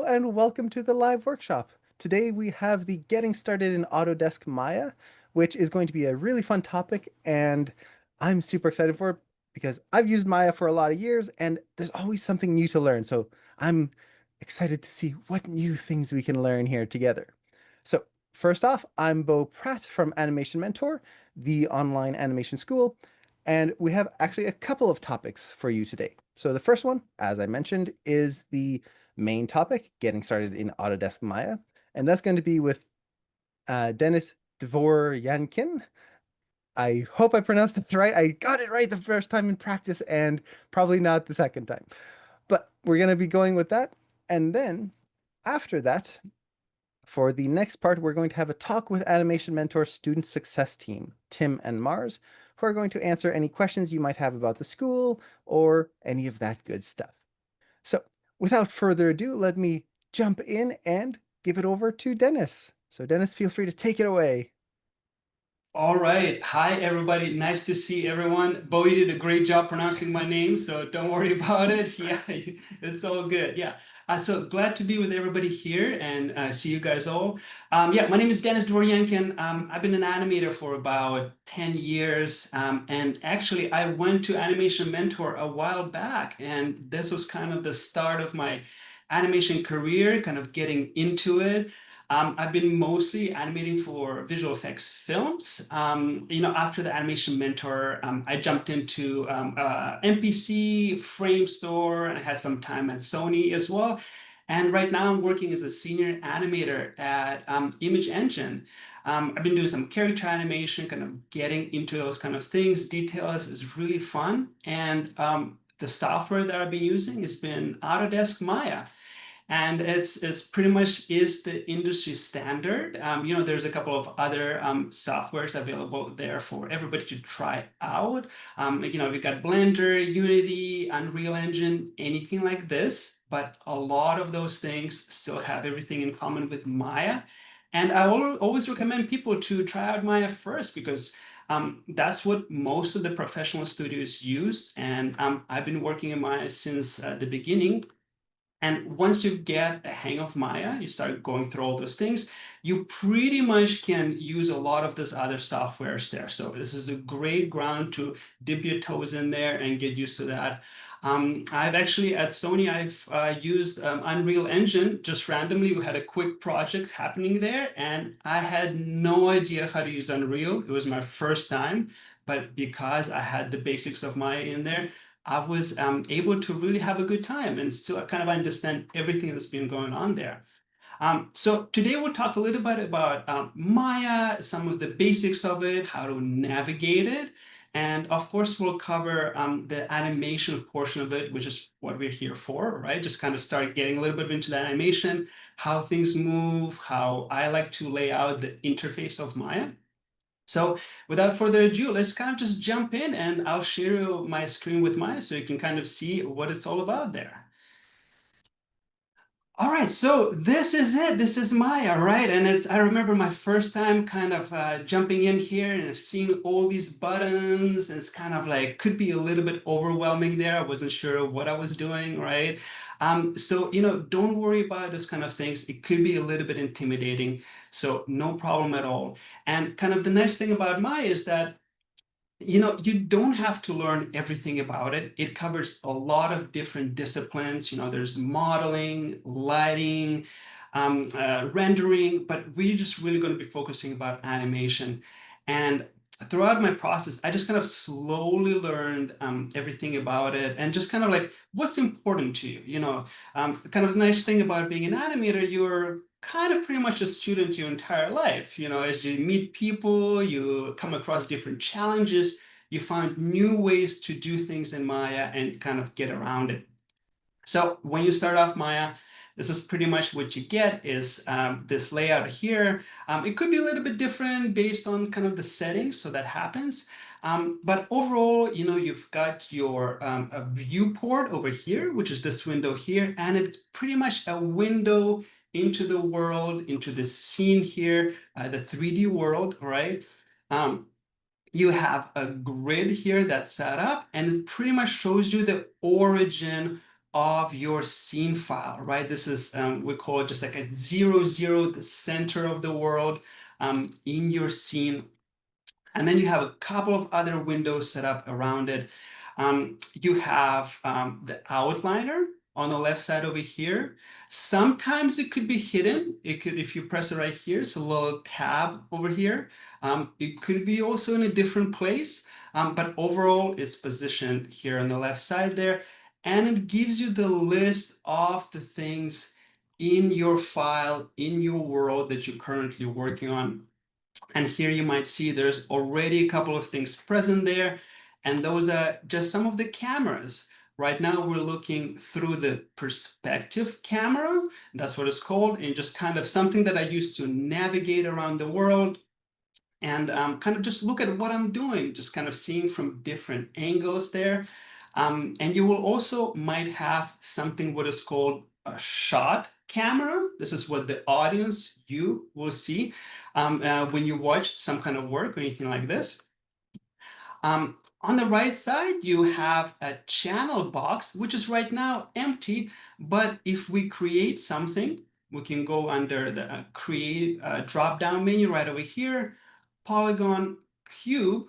and welcome to the live workshop. Today we have the Getting Started in Autodesk Maya, which is going to be a really fun topic, and I'm super excited for it because I've used Maya for a lot of years and there's always something new to learn. So I'm excited to see what new things we can learn here together. So first off, I'm Bo Pratt from Animation Mentor, the online animation school, and we have actually a couple of topics for you today. So the first one, as I mentioned, is the main topic, getting started in Autodesk Maya. And that's going to be with Denis Dvoryankin. I hope I pronounced that right. I got it right the first time in practice and probably not the second time. But we're going to be going with that. And then after that, for the next part, we're going to have a talk with Animation Mentor Student Success Team, Tim and Mars, who are going to answer any questions you might have about the school or any of that good stuff. So without further ado, let me jump in and give it over to Denis. So Denis, feel free to take it away. All right. Hi, everybody. Nice to see everyone. Bo, you did a great job pronouncing my name, so don't worry about it. Yeah, it's all good. Yeah. So glad to be with everybody here and see you guys all. Yeah, my name is Denis Dvoryankin. I've been an animator for about 10 years. And actually, I went to Animation Mentor a while back, and this was kind of the start of my animation career, kind of getting into it. I've been mostly animating for visual effects films. After the Animation Mentor, I jumped into MPC, Frame Store, and I had some time at Sony as well. And right now I'm working as a senior animator at Image Engine. I've been doing some character animation, kind of getting into those kind of things. Details is really fun. And the software that I've been using has been Autodesk Maya. And it's pretty much is the industry standard. There's a couple of other softwares available there for everybody to try out. We've got Blender, Unity, Unreal Engine, anything like this, but a lot of those things still have everything in common with Maya. And I always recommend people to try out Maya first because that's what most of the professional studios use. And I've been working in Maya since the beginning. And once you get a hang of Maya, you start going through all those things, you pretty much can use a lot of those other softwares there. So this is a great ground to dip your toes in there and get used to that. I've actually, at Sony, I've used Unreal Engine just randomly. We had a quick project happening there, and I had no idea how to use Unreal. It was my first time, but because I had the basics of Maya in there, I was able to really have a good time and still kind of understand everything that's been going on there. So today we'll talk a little bit about Maya, some of the basics of it, how to navigate it, and of course we'll cover the animation portion of it, which is what we're here for, right? Just kind of start getting a little bit into the animation, how things move, how I like to lay out the interface of Maya. So without further ado, let's kind of just jump in and I'll share my screen with Maya so you can kind of see what it's all about there. All right, so this is it. This is Maya, right? And I remember my first time kind of jumping in here and seeing all these buttons. It's kind of like, could be a little bit overwhelming there. I wasn't sure what I was doing, right? So, don't worry about those kind of things. It could be a little bit intimidating. So no problem at all. And kind of the nice thing about Maya is that you don't have to learn everything about it. It covers a lot of different disciplines. There's modeling, lighting, rendering, but we're just really going to be focusing about animation. And throughout my process, I just kind of slowly learned everything about it and just kind of like what's important to you. Kind of nice thing about being an animator, you're kind of pretty much a student your entire life. As you meet people, you come across different challenges, you find new ways to do things in Maya and kind of get around it. So when you start off Maya, this is pretty much what you get is this layout here. It could be a little bit different based on kind of the settings, so that happens. But overall, you've got your a viewport over here, which is this window here, and it's pretty much a window into the world, into the scene here, the 3D world, right? Um, you have a grid here that's set up, and it pretty much shows you the origin of your scene file, right? This is, we call it just like a 0, 0, the center of the world in your scene. And then you have a couple of other windows set up around it. You have the outliner on the left side over here. Sometimes it could be hidden. It could, if you press it right here, it's a little tab over here. It could be also in a different place, but overall it's positioned here on the left side there. And it gives you the list of the things in your file, in your world that you're currently working on. And here you might see there's already a couple of things present there. And those are just some of the cameras. Right now we're looking through the perspective camera. That's what it's called. And just kind of something that I use to navigate around the world and kind of just look at what I'm doing, just kind of seeing from different angles there. And you will also might have something what is called a shot camera. This is what the audience, you will see when you watch some kind of work or anything like this. On the right side, you have a channel box, which is right now empty. But if we create something, we can go under the create drop-down menu right over here, polygon cube,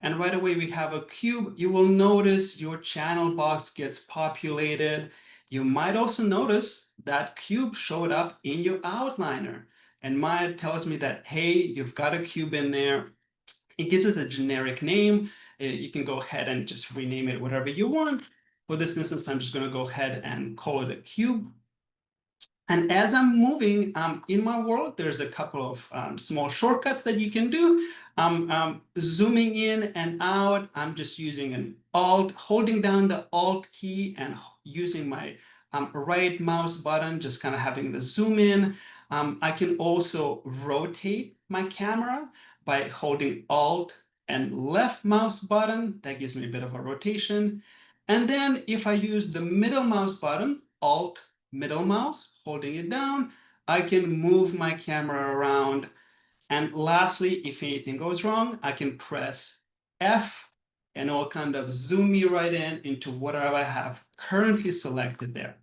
and right away we have a cube. You will notice your channel box gets populated. You might also notice that cube showed up in your outliner. And Maya tells me that, hey, you've got a cube in there. It gives it a generic name. You can go ahead and just rename it whatever you want. For this instance, I'm just going to go ahead and call it a cube. And as I'm moving in my world, there's a couple of small shortcuts that you can do. Zooming in and out, I'm just using an Alt, holding down the Alt key and using my right mouse button, just kind of having the zoom in. I can also rotate my camera by holding Alt and left mouse button. That gives me a bit of a rotation. And then if I use the middle mouse button, Alt middle mouse, holding it down, I can move my camera around. And lastly, if anything goes wrong, I can press F and it will kind of zoom me right in into whatever I have currently selected there.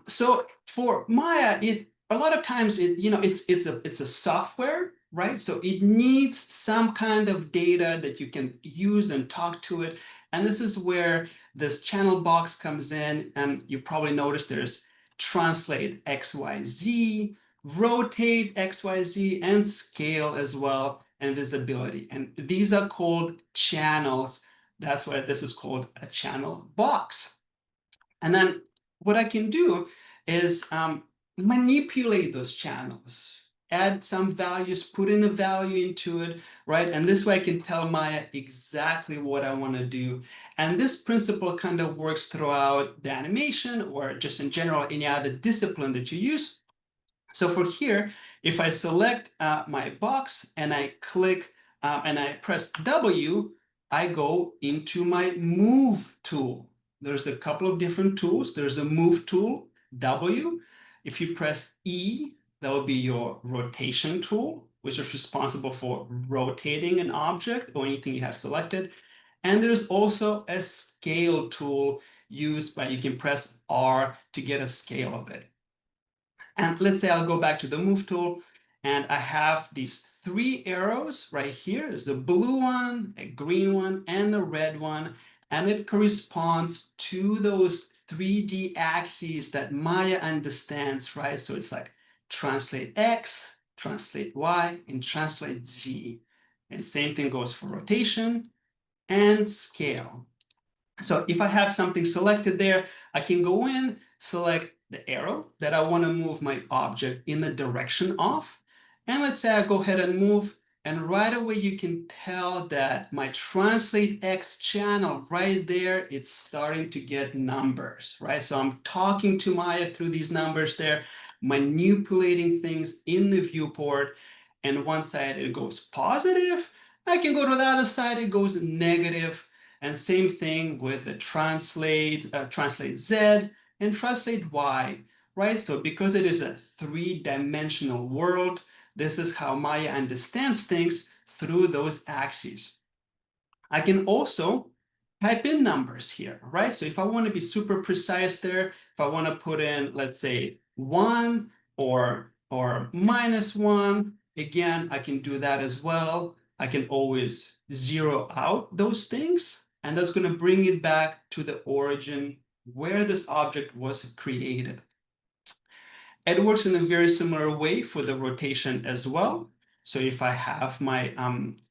So for Maya, it a lot of times it's a software, right? So it needs some kind of data that you can use and talk to it. And this is where this channel box comes in, and you probably noticed there's translate XYZ, rotate XYZ, and scale as well, and visibility. And these are called channels. That's why this is called a channel box. And then what I can do is manipulate those channels, add some values, put in a value into it, right? And this way I can tell Maya exactly what I want to do. And this principle kind of works throughout the animation or just in general, any other discipline that you use. So for here, if I select my box and I click and I press W, I go into my move tool. There's a couple of different tools. There's a move tool, W. If you press E, that will be your rotation tool, which is responsible for rotating an object or anything you have selected. And there's also a scale tool used by, you can press R to get a scale of it. And let's say I'll go back to the move tool and I have these three arrows right here. There's the blue one, a green one, and the red one. And it corresponds to those 3D axes that Maya understands, right? So it's like translate X, translate Y, and translate Z. And same thing goes for rotation and scale. So if I have something selected there, I can go in, select the arrow that I want to move my object in the direction of. And let's say I go ahead and move, and right away you can tell that my translate X channel right there, it's starting to get numbers, right? So I'm talking to Maya through these numbers there, manipulating things in the viewport. And one side it goes positive, I can go to the other side, it goes negative. And same thing with the translate Z and translate Y, right? So because it is a three-dimensional world, this is how Maya understands things through those axes. I can also type in numbers here, right? So if I want to be super precise there, if I want to put in, let's say, 1 or -1, again, I can do that as well. I can always zero out those things, and that's going to bring it back to the origin where this object was created. It works in a very similar way for the rotation as well. So if I have my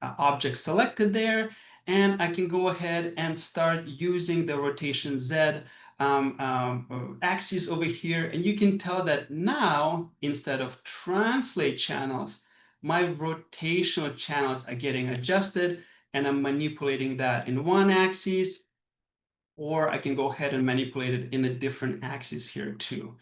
object selected there, and I can go ahead and start using the rotation Z axis over here, and you can tell that now, instead of translate channels, my rotational channels are getting adjusted, and I'm manipulating that in one axis, or I can go ahead and manipulate it in a different axis here too.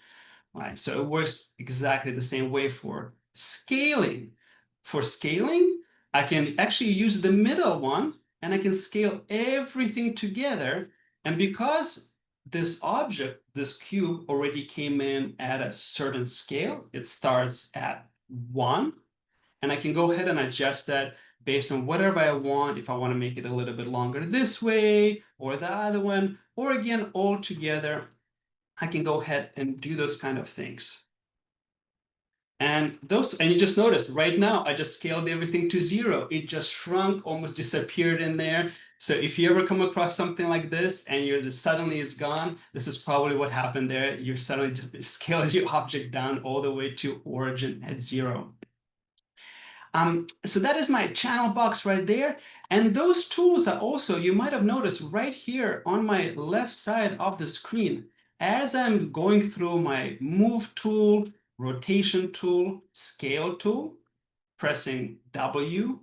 Right, so it works exactly the same way for scaling. For scaling, I can actually use the middle one and I can scale everything together. And because this object, this cube, already came in at a certain scale, it starts at 1. And I can go ahead and adjust that based on whatever I want. If I want to make it a little bit longer this way or the other one, or again, all together, I can go ahead and do those kind of things. And you just notice right now, I just scaled everything to 0. It just shrunk, almost disappeared in there. So if you ever come across something like this and you're just suddenly it's gone, this is probably what happened there. You suddenly just scaled your object down all the way to origin at 0. So that is my channel box right there. And those tools are also, you might have noticed right here on my left side of the screen, as I'm going through my move tool, rotation tool, scale tool, pressing W,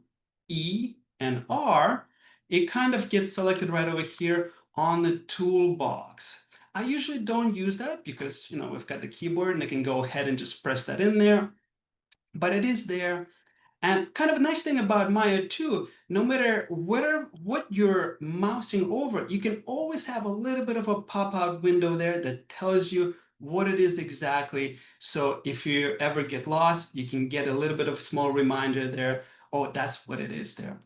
E, and R, it kind of gets selected right over here on the toolbox. I usually don't use that because, we've got the keyboard and I can go ahead and just press that in there, but it is there. And kind of a nice thing about Maya too, no matter what you're mousing over, you can always have a little bit of a pop-out window there that tells you what it is exactly. So if you ever get lost, you can get a little bit of a small reminder there. Oh, that's what it is there.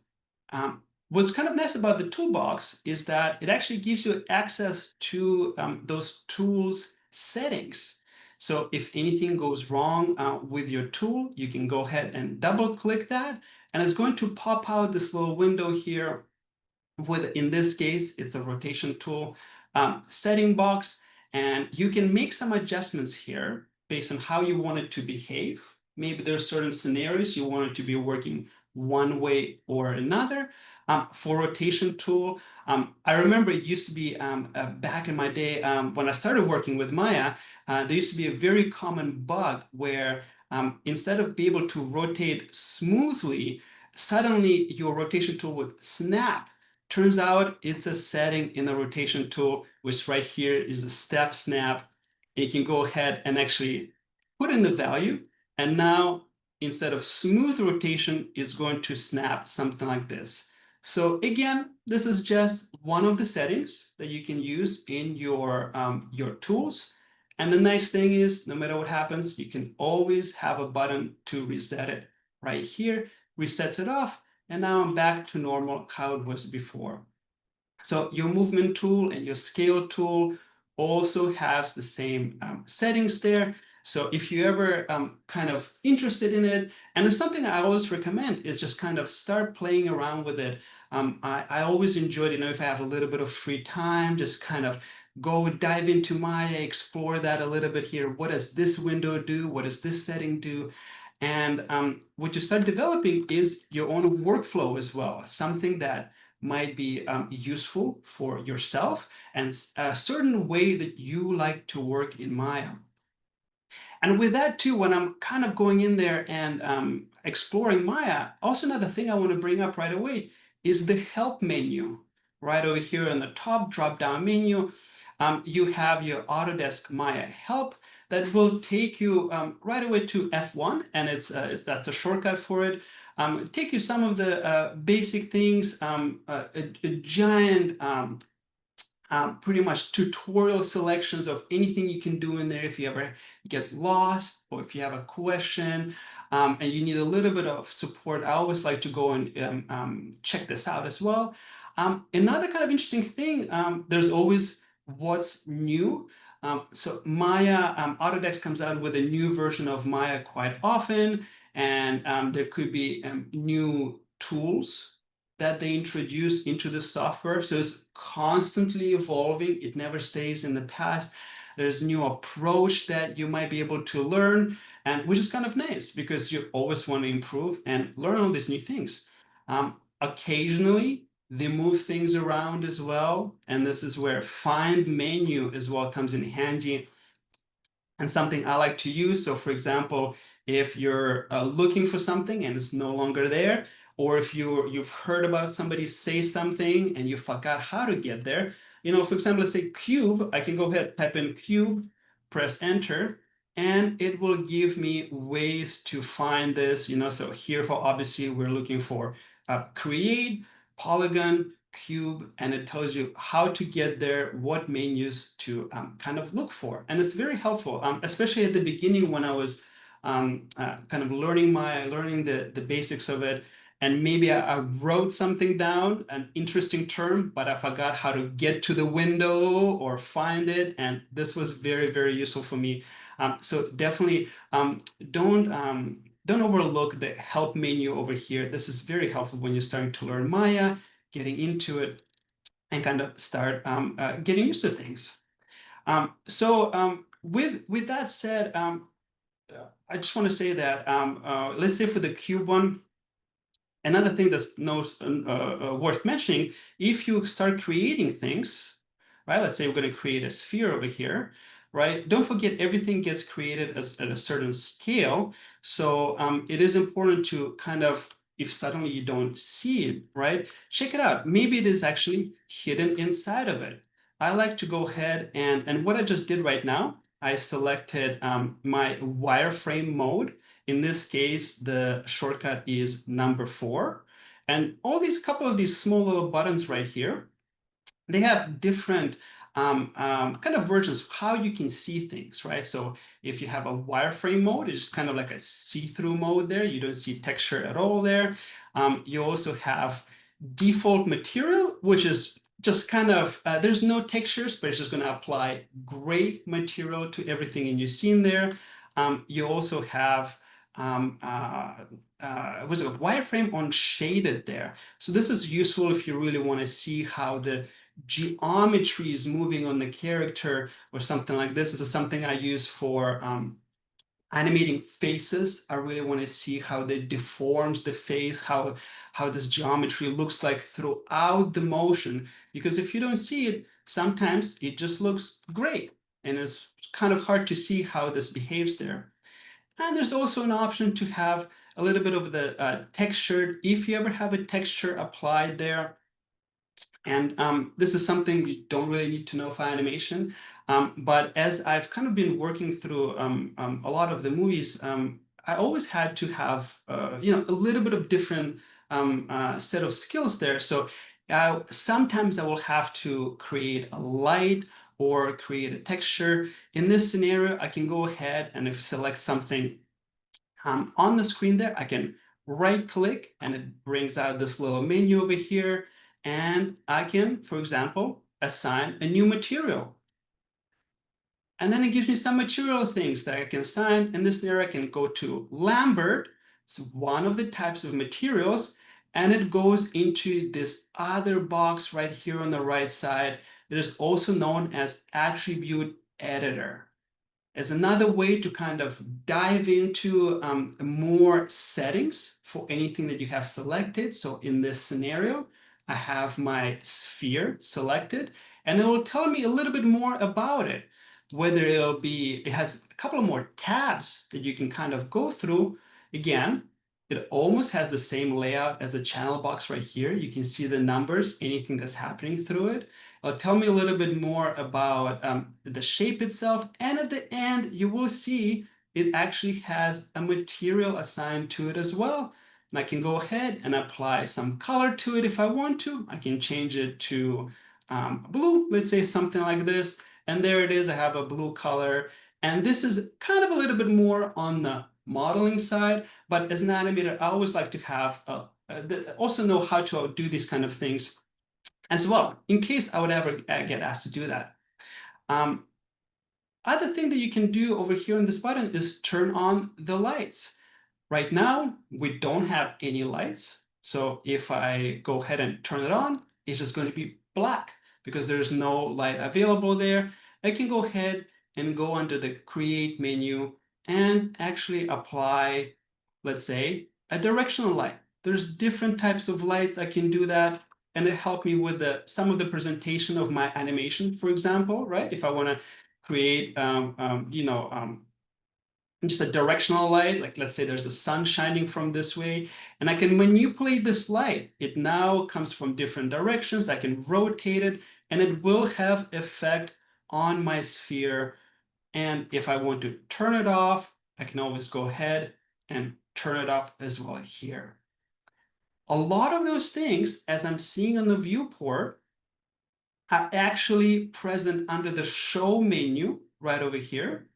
What's kind of nice about the toolbox is that it actually gives you access to those tools settings. So if anything goes wrong with your tool, you can go ahead and double click that, and it's going to pop out this little window here with, in this case, it's a rotation tool setting box, and you can make some adjustments here based on how you want it to behave. Maybe there's certain scenarios you want it to be working one way or another. For rotation tool, I remember it used to be back in my day when I started working with Maya, there used to be a very common bug where instead of be able to rotate smoothly, suddenly your rotation tool would snap. Turns out it's a setting in the rotation tool, which right here is a step snap. You can go ahead and actually put in the value. And now instead of smooth rotation, it's going to snap something like this. So again, this is just one of the settings that you can use in your tools. And the nice thing is, no matter what happens, you can always have a button to reset it. Right here, resets it off, and now I'm back to normal how it was before. So your movement tool and your scale tool also has the same settings there. So if you ever kind of interested in it, and it's something I always recommend, is just kind of start playing around with it. I always enjoyed, if I have a little bit of free time, just kind of go dive into Maya, explore that a little bit here. What does this window do? What does this setting do? And what you start developing is your own workflow as well, something that might be useful for yourself and a certain way that you like to work in Maya. And with that too, when I'm kind of going in there and exploring Maya, also another thing I want to bring up right away is the help menu. Right over here in the top drop-down menu, you have your Autodesk Maya help that will take you right away to F1, and that's a shortcut for it. Take you some of the basic things, a giant pretty much tutorial selections of anything you can do in there if you ever get lost or if you have a question and you need a little bit of support. I always like to go and check this out as well. Another kind of interesting thing, there's always what's new. So Maya, Autodesk comes out with a new version of Maya quite often, and there could be new tools that they introduce into the software. So it's constantly evolving. It never stays in the past. There's new approach that you might be able to learn, and which is kind of nice because you always want to improve and learn all these new things. Occasionally, they move things around as well, and this is where find menu as well comes in handy and something I like to use. So for example, if you're looking for something and it's no longer there, or if you've heard about somebody say something and you forgot how to get there, for example, let's say cube, I can go ahead, type in cube, press enter, and it will give me ways to find this, so here for obviously we're looking for create, polygon, cube, and it tells you how to get there, what menus to kind of look for. And it's very helpful, especially at the beginning when I was kind of learning the basics of it. And maybe I wrote something down, an interesting term, but I forgot how to get to the window or find it. And this was very, very useful for me. So definitely don't overlook the help menu over here. This is very helpful when you're starting to learn Maya, getting into it, and kind of start getting used to things. With that said, I just want to say that let's say for the cube one, another thing that's worth mentioning, if you start creating things, right? Let's say we're going to create a sphere over here, right? Don't forget everything gets created at a certain scale. So it is important to kind of, if suddenly you don't see it, right? Check it out. Maybe it is actually hidden inside of it. I like to go ahead and what I just did right now, I selected my wireframe mode. In this case, the shortcut is number 4. And all these couple of these small little buttons right here, they have different kind of versions of how you can see things, right? So if you have a wireframe mode, it's just kind of like a see-through mode there. You don't see texture at all there. You also have default material, which is just kind of, there's no textures, but it's just going to apply gray material to everything in your scene there. You also have what's it called? Wireframe on shaded there. So this is useful if you really want to see how the geometry is moving on the character or something like this. This is something I use for animating faces. I really want to see how they deforms the face, how this geometry looks like throughout the motion. Because if you don't see it, sometimes it just looks great. And it's kind of hard to see how this behaves there. And there's also an option to have a little bit of the texture. If you ever have a texture applied there, and this is something you don't really need to know for animation. But as I've kind of been working through a lot of the movies, I always had to have a little bit of different set of skills there. So sometimes I will have to create a light or create a texture. In this scenario, I can go ahead and select something on the screen there. I can right click and it brings out this little menu over here. And I can, for example, assign a new material. And then it gives me some material things that I can assign. In this area, I can go to Lambert. It's one of the types of materials. And it goes into this other box right here on the right side that is also known as Attribute Editor as another way to kind of dive into more settings for anything that you have selected. So in this scenario, I have my sphere selected, and it will tell me a little bit more about it. Whether it has a couple of more tabs that you can kind of go through. Again, it almost has the same layout as the channel box right here. You can see the numbers, anything that's happening through it. Tell me a little bit more about the shape itself. And at the end, you will see it actually has a material assigned to it as well. And I can go ahead and apply some color to it if I want to. I can change it to blue, let's say something like this. And there it is. I have a blue color. And this is kind of a little bit more on the modeling side. But as an animator, I always like to have also know how to do these kind of things as well, in case I would ever get asked to do that. Um, Other thing that you can do over here on this button is turn on the lights. Right now, we don't have any lights. So if I go ahead and turn it on, it's just going to be black because there's no light available there. I can go ahead and go under the Create menu and actually apply, let's say, a directional light. There's different types of lights I can do that, and it helped me with some of the presentation of my animation, for example, right? If I want to create, just a directional light, like let's say there's a sun shining from this way, and I can manipulate this light. It now comes from different directions. I can rotate it, and it will have effect on my sphere. And if I want to turn it off, I can always go ahead and turn it off as well here. A lot of those things, as I'm seeing on the viewport, are actually present under the show menu right over here.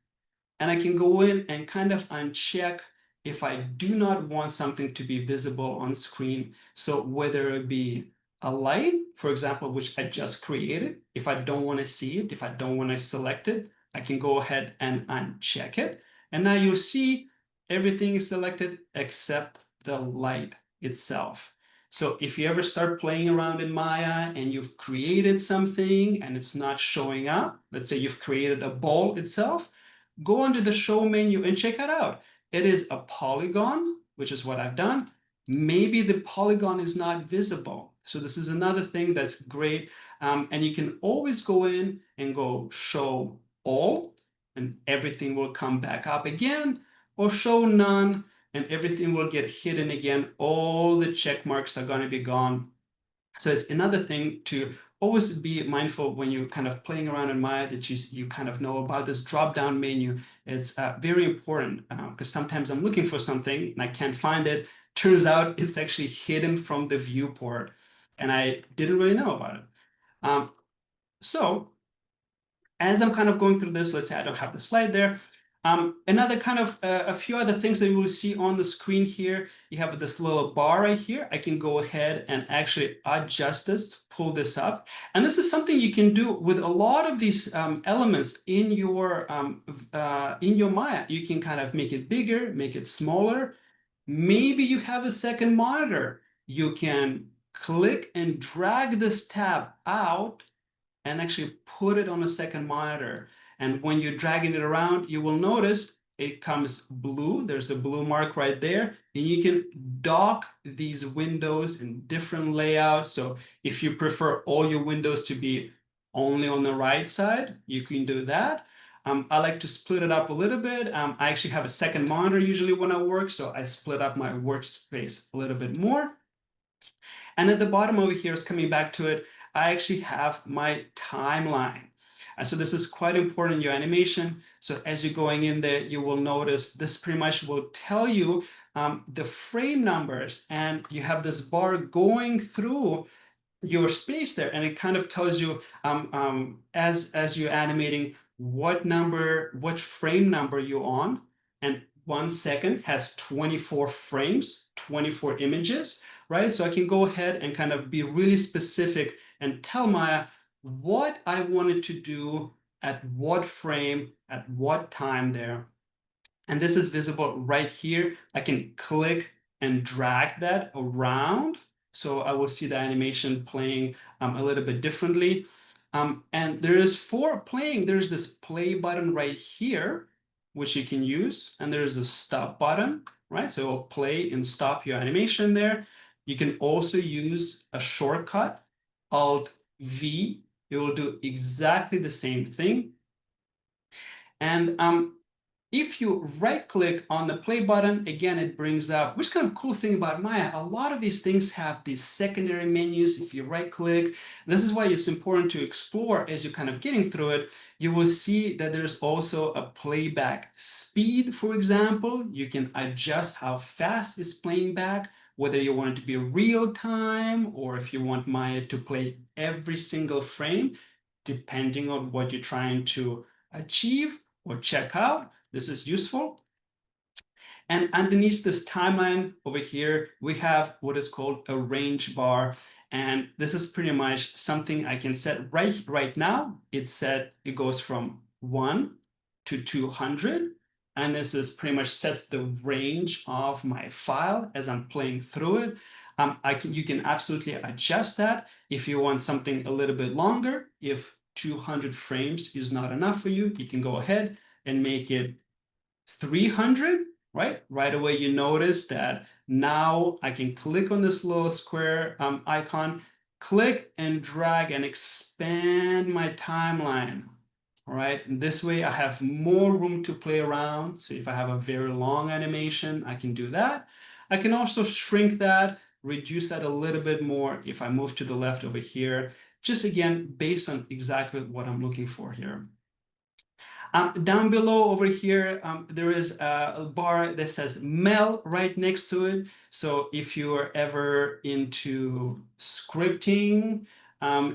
And I can go in and kind of uncheck if I do not want something to be visible on screen. So whether it be a light, for example, which I just created, if I don't want to see it, if I don't want to select it, I can go ahead and uncheck it. And now you'll see everything is selected except the light itself. So if you ever start playing around in Maya and you've created something and it's not showing up, let's say you've created a ball itself, go under the show menu and check it out. It is a polygon, which is what I've done. Maybe the polygon is not visible. So this is another thing that's great. And you can always go in and go show all, and everything will come back up again, or show none, and everything will get hidden again. All the check marks are going to be gone. So it's another thing to always be mindful when you're kind of playing around in Maya that you kind of know about this drop-down menu. It's very important because sometimes I'm looking for something and I can't find it. Turns out it's actually hidden from the viewport, and I didn't really know about it. Um, so as I'm kind of going through this, let's say I don't have the slide there. Another kind of a few other things that you will see on the screen here. You have this little bar right here. I can go ahead and actually adjust this, pull this up. And this is something you can do with a lot of these elements in your Maya. You can kind of make it bigger, make it smaller. Maybe you have a second monitor. You can click and drag this tab out and actually put it on a second monitor. And when you're dragging it around, you will notice it comes blue. There's a blue mark right there. And you can dock these windows in different layouts. So if you prefer all your windows to be only on the right side, you can do that. I like to split it up a little bit. I actually have a second monitor usually when I work, so I split up my workspace a little bit more. And at the bottom over here is coming back to it, I actually have my timeline. And so this is quite important in your animation. So as you're going in there, you will notice this pretty much will tell you the frame numbers, and you have this bar going through your space there, and it kind of tells you as you're animating what frame number you're on, and 1 second has 24 frames, 24 images, right? So I can go ahead and kind of be really specific and tell Maya what I wanted to do at what frame, at what time there. And this is visible right here. I can click and drag that around. So I will see the animation playing a little bit differently. And there is for playing, there's this play button right here, which you can use. And there's a stop button, right? So it'll play and stop your animation there. You can also use a shortcut, Alt V. It will do exactly the same thing. And if you right click on the play button, again, it brings up, which is kind of cool thing about Maya, a lot of these things have these secondary menus. If you right click, this is why it's important to explore as you're kind of getting through it. You will see that there's also a playback speed, for example. You can adjust how fast it's playing back, whether you want it to be real time or if you want Maya to play every single frame, depending on what you're trying to achieve or check out. This is useful. And underneath this timeline over here, we have what is called a range bar. And this is pretty much something I can set right now. It's set, it goes from 1 to 200. And this is pretty much sets the range of my file as I'm playing through it. You can absolutely adjust that if you want something a little bit longer. If 200 frames is not enough for you, you can go ahead and make it 300, right? Right away, you notice that now I can click on this little square icon, click and drag and expand my timeline. All right, and this way I have more room to play around. So if I have a very long animation, I can do that. I can also shrink that, reduce that a little bit more if I move to the left over here, just again, based on exactly what I'm looking for here. Down below over here, there is a bar that says Mel right next to it. So if you are ever into scripting,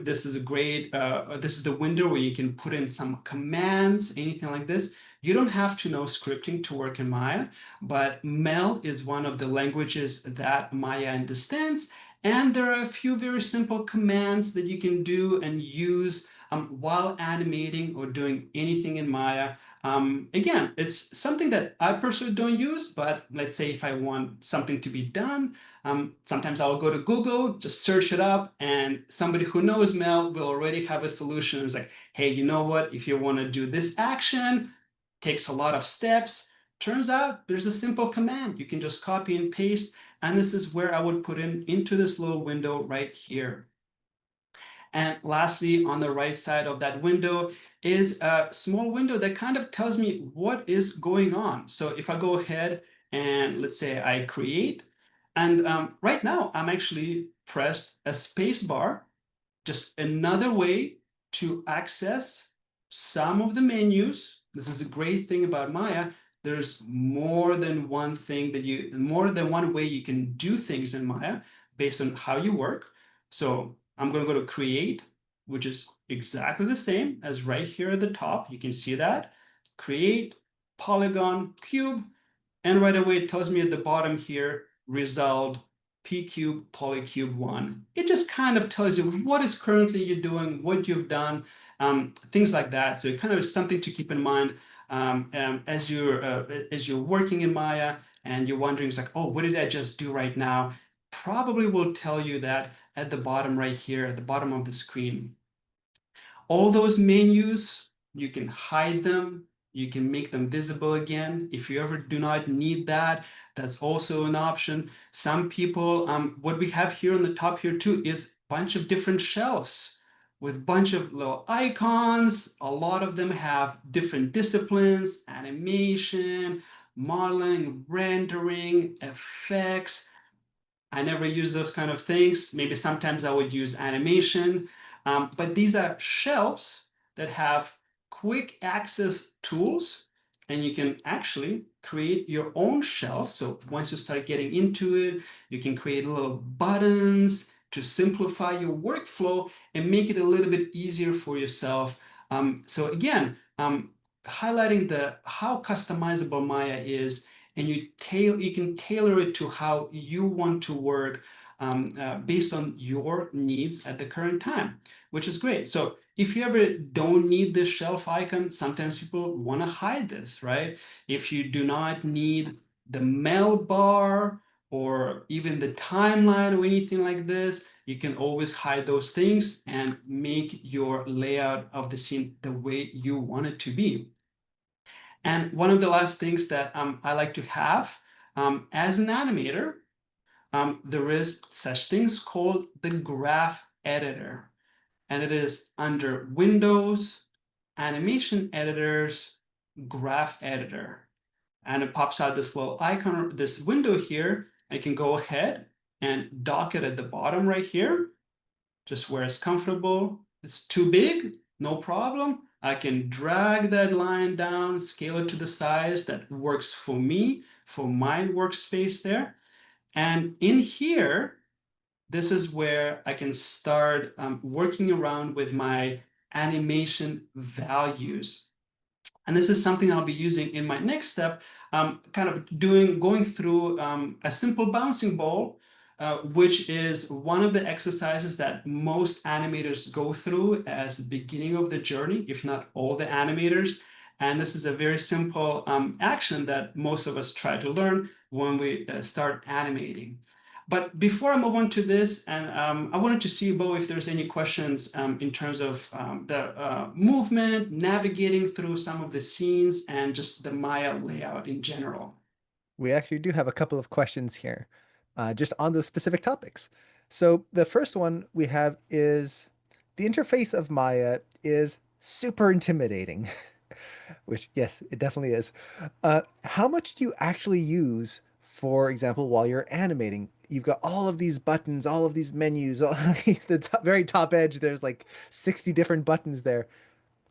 this is a great, this is the window where you can put in some commands, anything like this. You don't have to know scripting to work in Maya, but Mel is one of the languages that Maya understands. And there are a few very simple commands that you can do and use while animating or doing anything in Maya. Again, it's something that I personally don't use, but let's say if I want something to be done, sometimes I'll go to Google, just search it up, and somebody who knows Mel will already have a solution. It's like, hey, you know what? If you want to do this action, takes a lot of steps. Turns out there's a simple command. You can just copy and paste, and this is where I would put in into this little window right here. And lastly, on the right side of that window is a small window that kind of tells me what is going on. So if I go ahead and let's say I create, and right now I'm actually pressed a space bar, just another way to access some of the menus. This is a great thing about Maya. There's more than one thing that more than one way you can do things in Maya based on how you work. So I'm going to go to create, which is exactly the same as right here at the top. You can see that. Create, polygon, cube, and right away it tells me at the bottom here, result p cube polycube 1. It just kind of tells you what is currently you're doing, what you've done, things like that. So it kind of is something to keep in mind as you're working in Maya and you're wondering, it's like, oh, what did I just do right now? Probably will tell you that at the bottom right here, at the bottom of the screen. All those menus, you can hide them. You can make them visible again. If you ever do not need that, that's also an option. Some people, what we have here on the top here too is a bunch of different shelves with a bunch of little icons. A lot of them have different disciplines, animation, modeling, rendering, effects. I never use those kind of things. Maybe sometimes I would use animation, but these are shelves that have quick access tools, and you can actually create your own shelf. So once you start getting into it, you can create little buttons to simplify your workflow and make it a little bit easier for yourself. So again, highlighting the how customizable Maya is, and you can tailor it to how you want to work based on your needs at the current time, which is great. So if you ever don't need this shelf icon, sometimes people want to hide this, right? If you do not need the mail bar or even the timeline or anything like this, you can always hide those things and make your layout of the scene the way you want it to be. And one of the last things that I like to have as an animator, there is such things called the graph editor. And it is under Windows, Animation Editors, Graph Editor. And it pops out this little icon, this window here. I can go ahead and dock it at the bottom right here, just where it's comfortable. It's too big, no problem. I can drag that line down, scale it to the size that works for me, for my workspace there. And in here, this is where I can start working around with my animation values. And this is something I'll be using in my next step, kind of going through a simple bouncing ball, which is one of the exercises that most animators go through as the beginning of the journey, if not all the animators. And this is a very simple action that most of us try to learn when we start animating. But before I move on to this, and I wanted to see, Bo, if there's any questions in terms of the movement, navigating through some of the scenes, and just the Maya layout in general. We actually do have a couple of questions here, just on those specific topics. So the first one we have is the interface of Maya is super intimidating, which, yes, it definitely is. How much do you actually use, for example, while you're animating? You've got all of these buttons, all of these menus, the very top edge, there's like 60 different buttons there.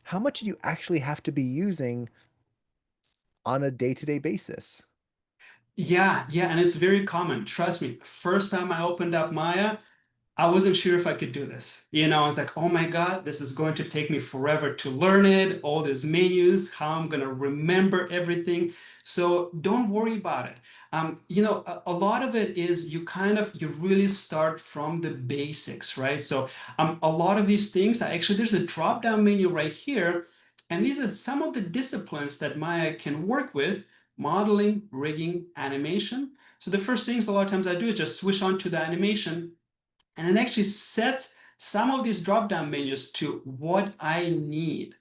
How much do you actually have to be using on a day-to-day basis? Yeah, yeah, and it's very common. Trust me. First time I opened up Maya, I wasn't sure if I could do this. I was like, oh my God, this is going to take me forever to learn it, all these menus, how I'm going to remember everything. So don't worry about it. A lot of it is you really start from the basics, right? So a lot of these things, actually, there's a drop-down menu right here. And these are some of the disciplines that Maya can work with: modeling, rigging, animation. So the first things a lot of times I do is just switch on to the animation, and it actually sets some of these drop down menus to what I need.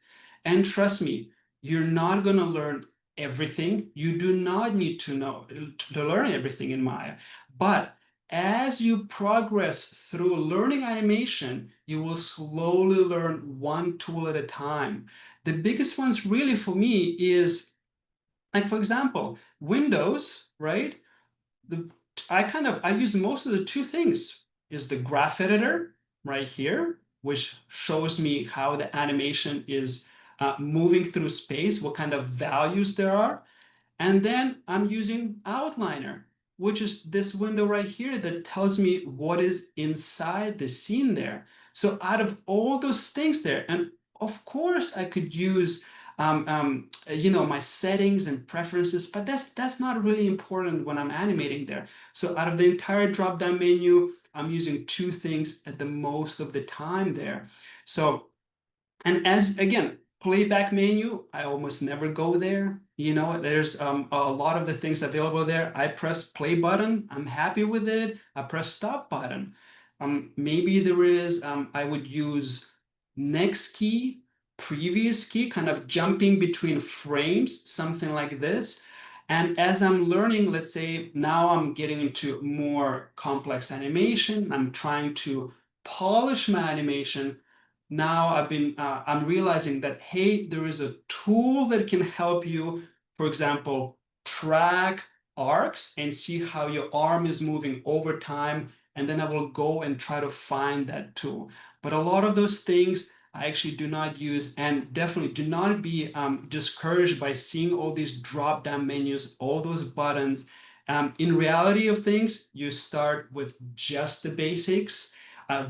And trust me, you're not going to learn everything. You do not need to know to learn everything in Maya. But as you progress through learning animation, you will slowly learn one tool at a time. The biggest ones really for me is, like, for example, Windows, right? the I use most of the two things is the graph editor right here, which shows me how the animation is moving through space, what kind of values there are. And then I'm using Outliner, which is this window right here that tells me what is inside the scene there. So out of all those things there, and of course I could use my settings and preferences, but that's not really important when I'm animating there. So out of the entire drop-down menu, I'm using two things at the most of the time there. So, and as again, playback menu, I almost never go there. There's a lot of the things available there. I press play button, I'm happy with it. I press stop button. Maybe there is, I would use next key, previous key, kind of jumping between frames, something like this. And as I'm learning, let's say now I'm getting into more complex animation, I'm trying to polish my animation. Now I'm realizing that, hey, there is a tool that can help you, for example, track arcs and see how your arm is moving over time. And then I will go and try to find that tool. But a lot of those things I actually do not use, and definitely do not be discouraged by seeing all these drop down menus, all those buttons. In reality of things, you start with just the basics,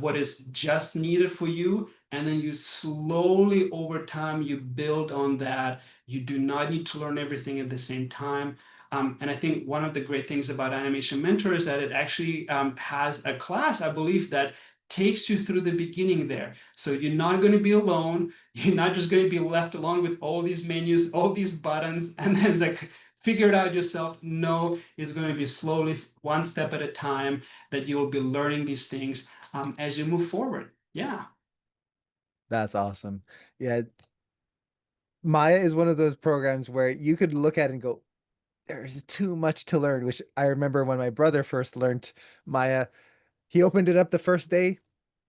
what is just needed for you, and then you slowly over time you build on that. You do not need to learn everything at the same time. And I think one of the great things about Animation Mentor is that it actually has a class, I believe, that takes you through the beginning there. So you're not going to be alone. You're not just going to be left alone with all these menus, all these buttons, and then it's like, figure it out yourself. No, it's going to be slowly, one step at a time, that you will be learning these things as you move forward. Yeah. That's awesome. Yeah, Maya is one of those programs where you could look at it and go, there's too much to learn, which I remember when my brother first learned Maya, he opened it up the first day,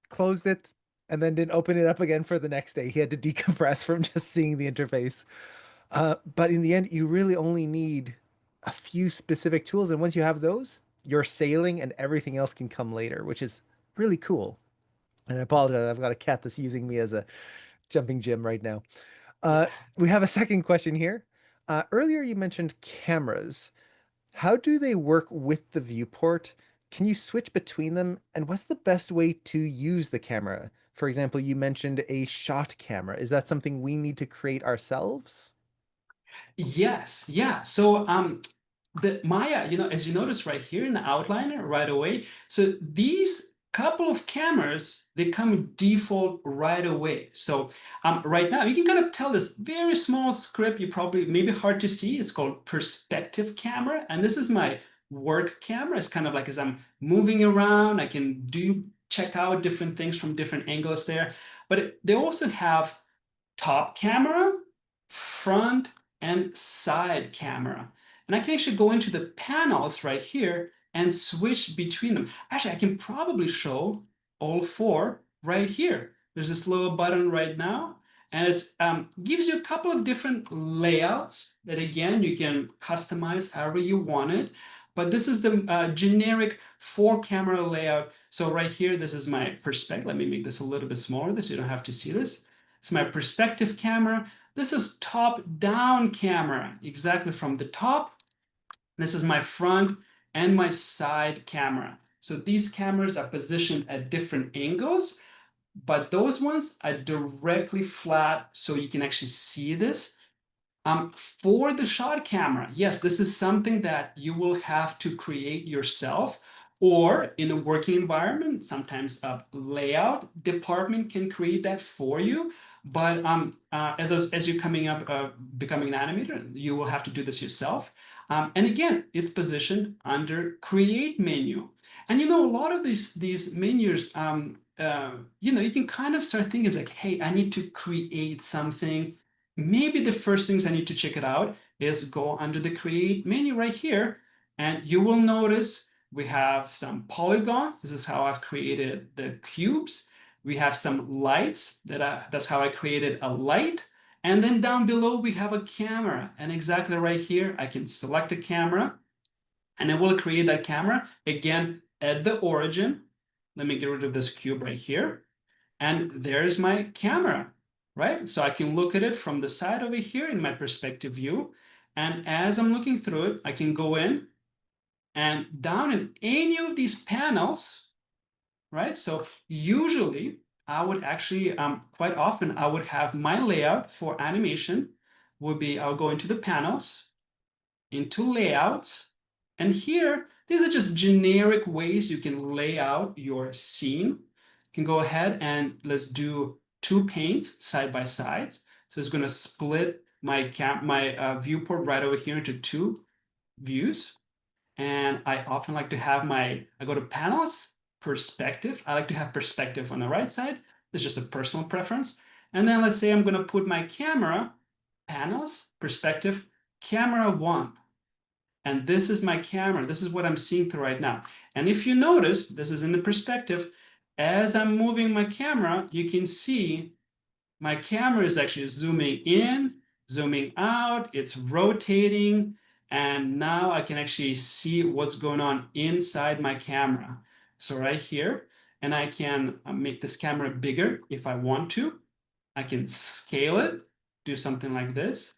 closed it, and then didn't open it up again for the next day. He had to decompress from just seeing the interface. But in the end, you really only need a few specific tools. And once you have those, your sailing and everything else can come later, which is really cool. And I apologize, I've got a cat that's using me as a jumping gym right now. Uh, Yeah. we have a second question here. Earlier, you mentioned cameras. How do they work with the viewport? Can you switch between them? And what's the best way to use the camera? For example, you mentioned a shot camera. Is that something we need to create ourselves? Yes, yeah. So the Maya, as you notice right here in the outliner right away, so these couple of cameras, they come default right away. So right now you can kind of tell this very small script, you probably maybe hard to see. It's called perspective camera. And this is my work camera. It's kind of like as I'm moving around, I can do check out different things from different angles there. But they also have top camera, front, and side camera. And I can actually go into the panels right here and switch between them. Actually, I can probably show all four right here. There's this little button right now, and it gives you a couple of different layouts that, again, you can customize however you want it. But this is the generic four camera layout. So right here, this is my perspective. Let me make this a little bit smaller so you don't have to see this. It's my perspective camera. This is top-down camera, exactly from the top. This is my front and my side camera. So these cameras are positioned at different angles, but those ones are directly flat, so you can actually see this. For the shot camera, yes, this is something that you will have to create yourself, or in a working environment, sometimes a layout department can create that for you. But as you're coming up, becoming an animator, you will have to do this yourself. And again, it's positioned under Create menu. And a lot of these menus, you can kind of start thinking like, hey, I need to create something. Maybe the first things I need to check it out is go under the create menu right here, and you will notice we have some polygons. This is how I've created the cubes. We have some lights that's how I created a light. And then down below we have a camera, and exactly right here I can select a camera and it will create that camera again at the origin. Let me get rid of this cube right here. And there's my camera, right? So I can look at it from the side over here in my perspective view. And as I'm looking through it, I can go in and down in any of these panels, right? So usually I would actually, quite often, I would have my layout for animation would be, I'll go into the panels, into layouts. And here, these are just generic ways you can lay out your scene. You can go ahead and let's do two panes side by side. So it's going to split my viewport right over here into two views. And I often like to have I go to panels, perspective. I like to have perspective on the right side. It's just a personal preference. And then let's say I'm going to put my camera, panels, perspective, camera one. And this is my camera. This is what I'm seeing through right now. And if you notice, this is in the perspective. As I'm moving my camera, you can see my camera is actually zooming in, zooming out. It's rotating. And now I can actually see what's going on inside my camera. So right here, and I can make this camera bigger if I want to. I can scale it, do something like this.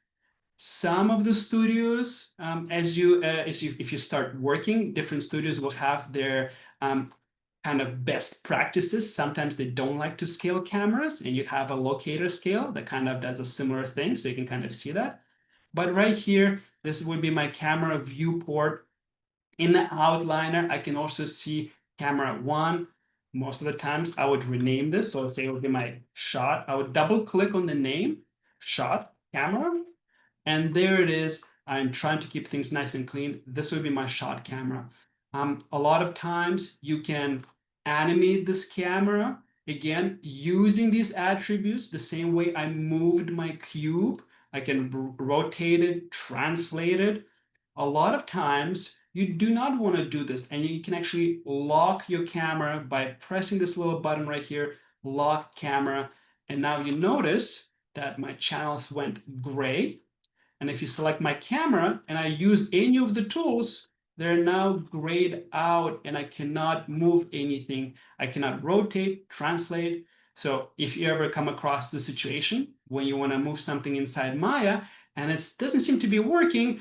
Some of the studios, if you start working, different studios will have their kind of best practices. Sometimes they don't like to scale cameras, and you have a locator scale that kind of does a similar thing, so you can kind of see that. But right here, this would be my camera viewport. In the outliner, I can also see camera one. Most of the times, I would rename this. So let's say it would be my shot. I would double click on the name, shot, camera. And there it is. I'm trying to keep things nice and clean. This would be my shot camera. A lot of times you can animate this camera, again, using these attributes, the same way I moved my cube. I can rotate it, translate it. A lot of times you do not want to do this, and you can actually lock your camera by pressing this little button right here, lock camera. And now you notice that my channels went gray. And if you select my camera and I use any of the tools, they're now grayed out and I cannot move anything. I cannot rotate, translate. So if you ever come across the situation when you want to move something inside Maya and it doesn't seem to be working,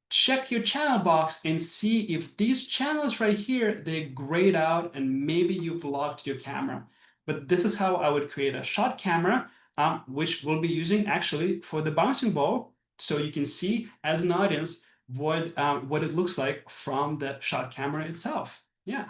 check your channel box and see if these channels right here, they grayed out and maybe you've locked your camera. But this is how I would create a shot camera, which we'll be using actually for the bouncing ball so you can see as an audience what it looks like from the shot camera itself. Yeah.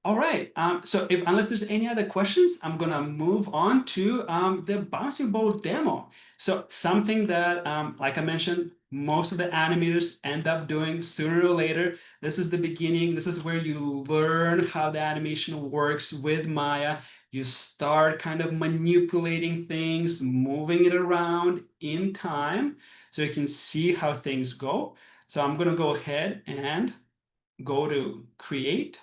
All right. So if unless there's any other questions, I'm gonna move on to the bouncing ball demo. So something that, like I mentioned, most of the animators end up doing sooner or later. This is the beginning. This is where you learn how the animation works with Maya. You start kind of manipulating things, moving it around in time, so you can see how things go. So I'm gonna go ahead and go to Create.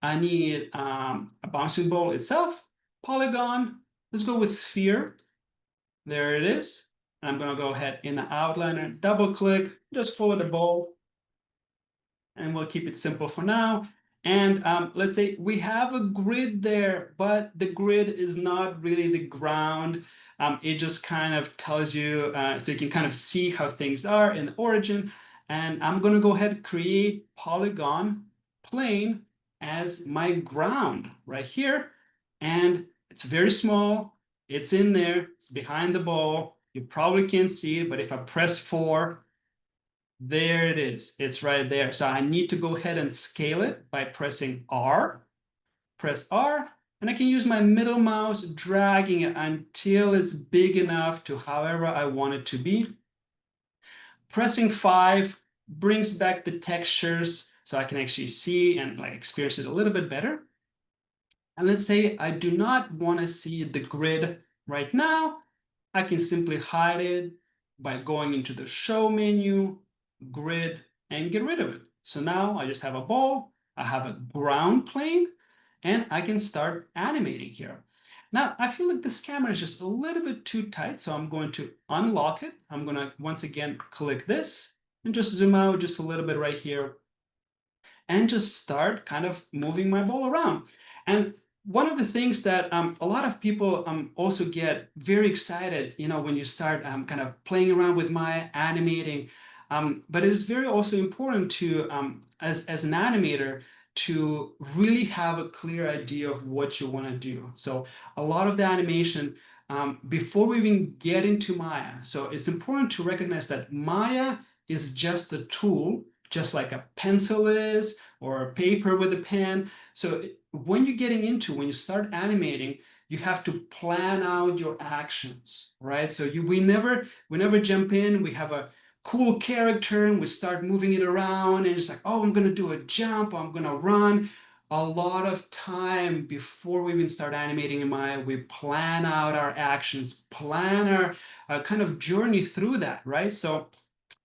I need a bouncing ball itself, polygon. Let's go with sphere. There it is. And I'm going to go ahead in the outliner, double click, just follow the ball, and we'll keep it simple for now. And let's say we have a grid there, but the grid is not really the ground. It just kind of tells you, so you can kind of see how things are in the origin. And I'm going to go ahead and create polygon plane as my ground right here. And it's very small. It's in there. It's behind the ball. You probably can't see it, but if I press 4, there it is. It's right there. So I need to go ahead and scale it by pressing R. Press R, and I can use my middle mouse, dragging it until it's big enough to however I want it to be. Pressing 5 brings back the textures so I can actually see and like experience it a little bit better. And let's say I do not want to see the grid right now. I can simply hide it by going into the show menu, grid, and get rid of it. So now I just have a ball, I have a ground plane, and I can start animating here. Now, I feel like this camera is just a little bit too tight, so I'm going to unlock it. I'm going to once again click this and just zoom out just a little bit right here and just start kind of moving my ball around. And one of the things that a lot of people also get very excited, when you start kind of playing around with Maya, animating. But it is very also important to, as an animator, to really have a clear idea of what you want to do. So a lot of the animation, before we even get into Maya, so it's important to recognize that Maya is just a tool, just like a pencil is, or a paper with a pen. So when you're getting into, when you start animating, you have to plan out your actions, right? So we never jump in, we have a cool character and we start moving it around and it's like, oh, I'm gonna do a jump, I'm gonna run. A lot of time before we even start animating in Maya, we plan out our actions, plan our kind of journey through that, right? So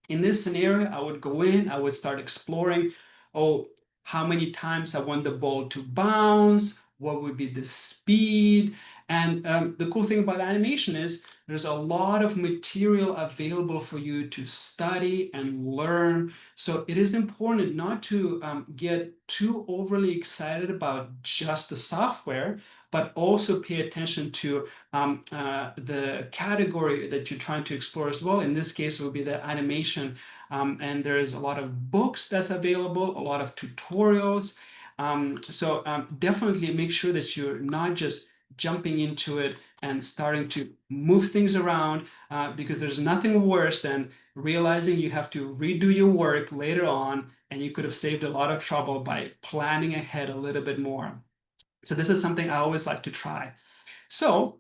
in this scenario, I would go in, I would start exploring, oh, how many times I want the ball to bounce, what would be the speed. And the cool thing about animation is there's a lot of material available for you to study and learn. So it is important not to get too overly excited about just the software, but also pay attention to the category that you're trying to explore as well. In this case, it would be the animation. And there's a lot of books that's available, a lot of tutorials. So definitely make sure that you're not just jumping into it and starting to move things around, because there's nothing worse than realizing you have to redo your work later on, and you could have saved a lot of trouble by planning ahead a little bit more. So this is something I always like to try. So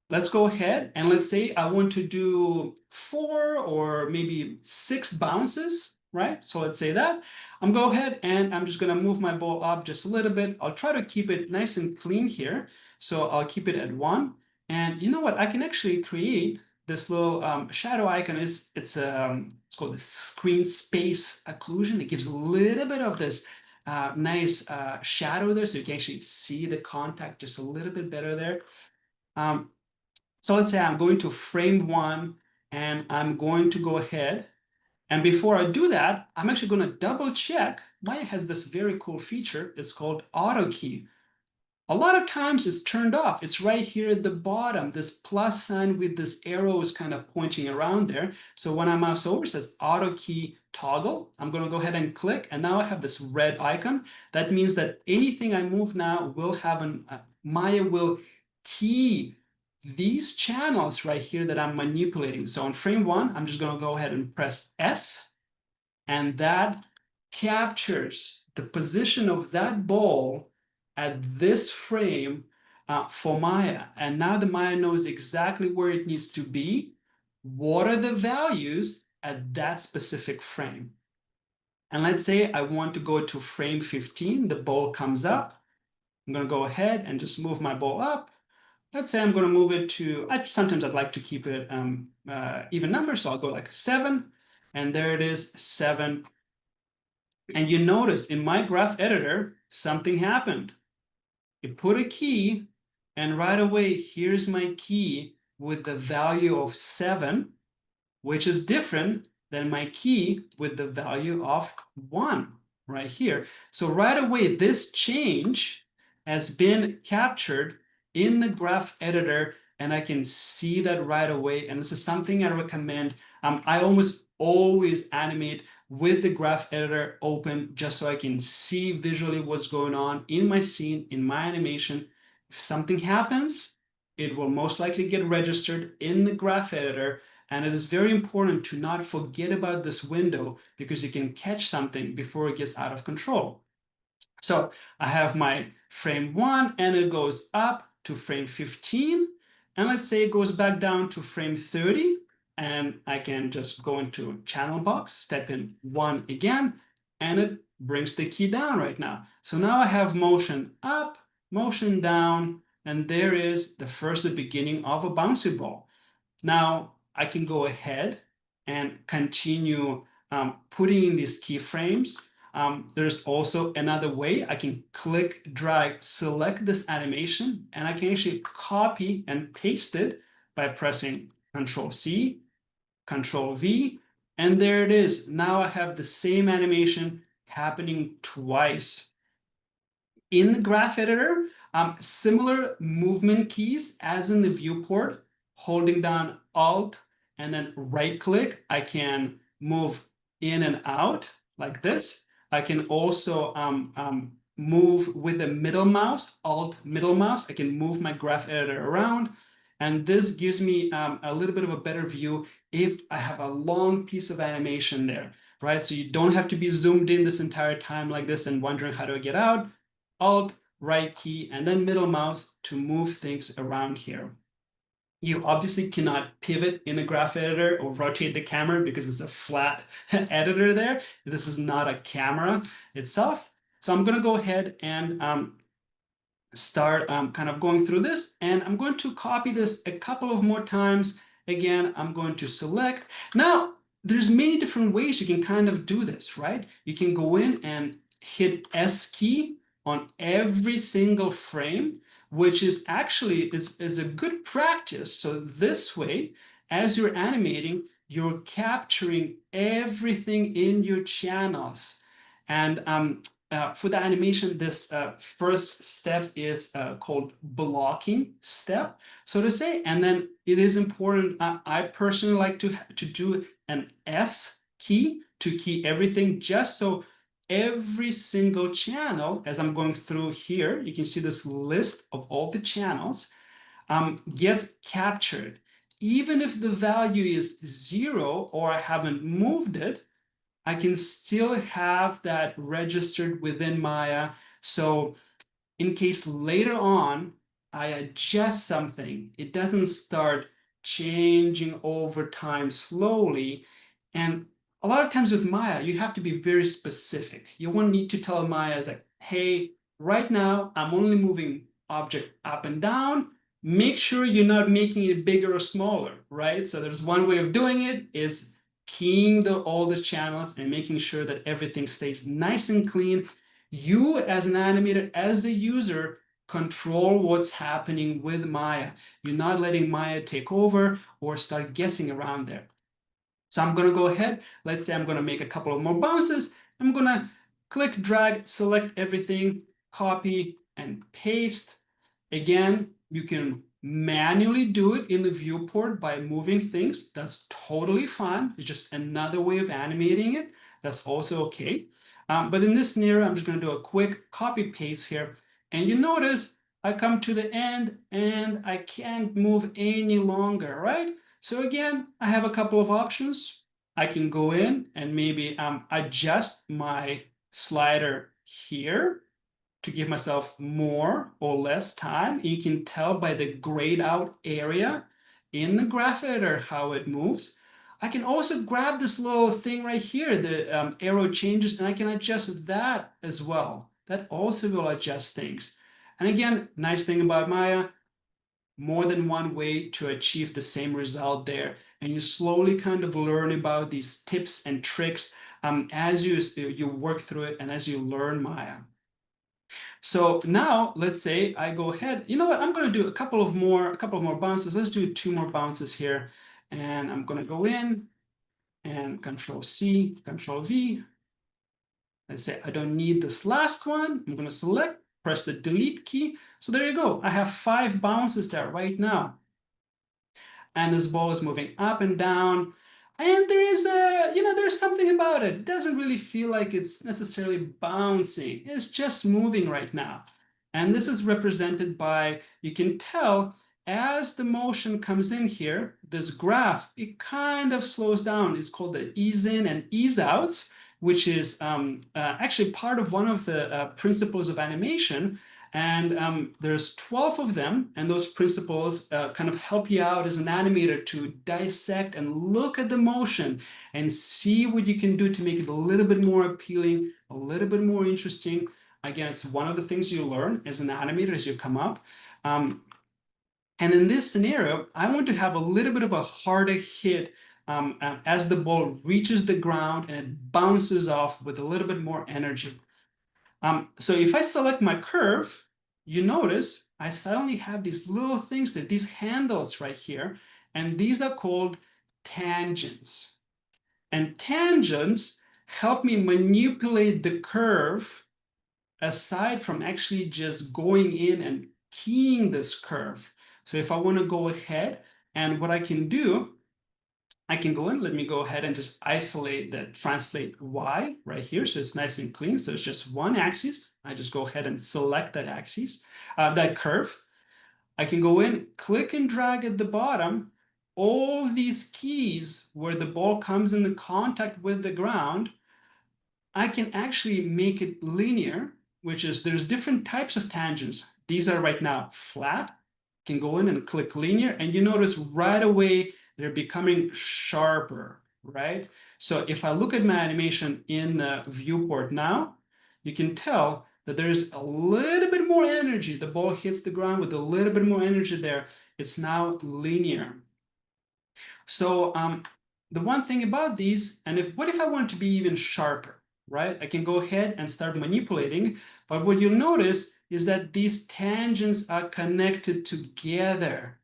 let's go ahead and let's say I want to do 4 or maybe 6 bounces, right? So let's say that. I'm go ahead and I'm just going to move my ball up just a little bit. I'll try to keep it nice and clean here. So I'll keep it at 1. And you know what? I can actually create this little shadow icon. It's called the screen space occlusion. It gives a little bit of this nice shadow there, so you can actually see the contact just a little bit better there. Um, so let's say I'm going to frame 1 and I'm going to go ahead. And before I do that, I'm actually going to double check. Maya has this very cool feature. It's called auto key. A lot of times it's turned off. It's right here at the bottom. This plus sign with this arrow is kind of pointing around there. So when I mouse over, it says auto key toggle. I'm going to go ahead and click. And now I have this red icon. That means that anything I move now will have Maya will key these channels right here that I'm manipulating. So on frame one, I'm just going to go ahead and press S, and that captures the position of that ball at this frame for Maya. And now the Maya knows exactly where it needs to be. What are the values at that specific frame? And let's say I want to go to frame 15, the ball comes up. I'm going to go ahead and just move my ball up. Let's say I'm going to move it to, sometimes I'd like to keep it even number, so I'll go like 7, and there it is, 7. And you notice in my graph editor, something happened. It put a key, and right away, here's my key with the value of 7, which is different than my key with the value of 1 right here. So right away, this change has been captured in the graph editor, and I can see that right away. And this is something I recommend. I almost always animate with the graph editor open just so I can see visually what's going on in my scene, in my animation. If something happens, it will most likely get registered in the graph editor, and it is very important to not forget about this window because you can catch something before it gets out of control. So I have my frame 1 and it goes up to frame 15. And let's say it goes back down to frame 30. And I can just go into channel box, step in 1 again, and it brings the key down right now. So now I have motion up, motion down, and there is the beginning of a bouncy ball. Now I can go ahead and continue putting in these keyframes. There's also another way. I can click, drag, select this animation, and I can actually copy and paste it by pressing Control C, Control V, and there it is. Now I have the same animation happening twice. In the graph editor, similar movement keys as in the viewport, holding down Alt and then right click, I can move in and out like this. I can also move with the middle mouse, Alt middle mouse. I can move my graph editor around. And this gives me a little bit of a better view if I have a long piece of animation there, right? So you don't have to be zoomed in this entire time like this and wondering how do I get out. Alt, right key, and then middle mouse to move things around here. You obviously cannot pivot in a graph editor or rotate the camera because it's a flat editor there. This is not a camera itself. So I'm going to go ahead and start kind of going through this, and I'm going to copy this a couple of more times. Again, I'm going to select. Now, there's many different ways you can kind of do this, right? You can go in and hit S key on every single frame, which is actually is a good practice. So this way, as you're animating, you're capturing everything in your channels. And for the animation, this first step is called blocking step, so to say. And then it is important. I personally like to do an S key to key everything, just so every single channel, as I'm going through here, you can see this list of all the channels, gets captured. Even if the value is 0 or I haven't moved it, I can still have that registered within Maya. So in case later on I adjust something, it doesn't start changing over time slowly. And a lot of times with Maya, you have to be very specific. You won't need to tell Maya, it's like, hey, right now I'm only moving object up and down. Make sure you're not making it bigger or smaller, right? So there's one way of doing it is keying all the channels and making sure that everything stays nice and clean. You as an animator, as the user, control what's happening with Maya. You're not letting Maya take over or start guessing around there. So I'm going to go ahead. Let's say I'm going to make a couple of more bounces. I'm going to click, drag, select everything, copy, and paste. Again, you can manually do it in the viewport by moving things. That's totally fine. It's just another way of animating it. That's also okay. But in this scenario, I'm just going to do a quick copy paste here. And you notice I come to the end and I can't move any longer, right? So again, I have a couple of options. I can go in and maybe adjust my slider here to give myself more or less time. You can tell by the grayed out area in the graph editor how it moves. I can also grab this little thing right here, the arrow changes, and I can adjust that as well. That also will adjust things. And again, nice thing about Maya, more than one way to achieve the same result there. And you slowly kind of learn about these tips and tricks as you work through it and as you learn Maya. So now let's say I go ahead. You know what? I'm going to do a couple of more bounces. Let's do two more bounces here. And I'm going to go in and Control C, Control V. Let's say I don't need this last one. I'm going to select, press the delete key. So there you go. I have 5 bounces there right now. And this ball is moving up and down. And there is there's something about it. It doesn't really feel like it's necessarily bouncing. It's just moving right now. And this is represented by, you can tell as the motion comes in here, this graph, it kind of slows down. It's called the ease in and ease outs, which is actually part of one of the principles of animation. And there's 12 of them, and those principles kind of help you out as an animator to dissect and look at the motion and see what you can do to make it a little bit more appealing, a little bit more interesting. Again, it's one of the things you learn as an animator as you come up. And in this scenario, I want to have a little bit of a harder hit as the ball reaches the ground and it bounces off with a little bit more energy. So if I select my curve, you notice I suddenly have these little things, that these handles right here, and these are called tangents. And tangents help me manipulate the curve aside from actually just going in and keying this curve. So if I want to go ahead, and what I can do, I can go in, let me go ahead and just isolate the translate Y right here. So it's nice and clean. So it's just one axis. I just go ahead and select that axis, that curve. I can go in, click and drag at the bottom. All these keys where the ball comes into contact with the ground, I can actually make it linear, which is there's different types of tangents. These are right now flat. You can go in and click linear, and you notice right away they're becoming sharper, right? So if I look at my animation in the viewport now, you can tell that there's a little bit more energy. The ball hits the ground with a little bit more energy there. It's now linear. So the one thing about these, and what if I want to be even sharper, right? I can go ahead and start manipulating, but what you'll notice is that these tangents are connected together,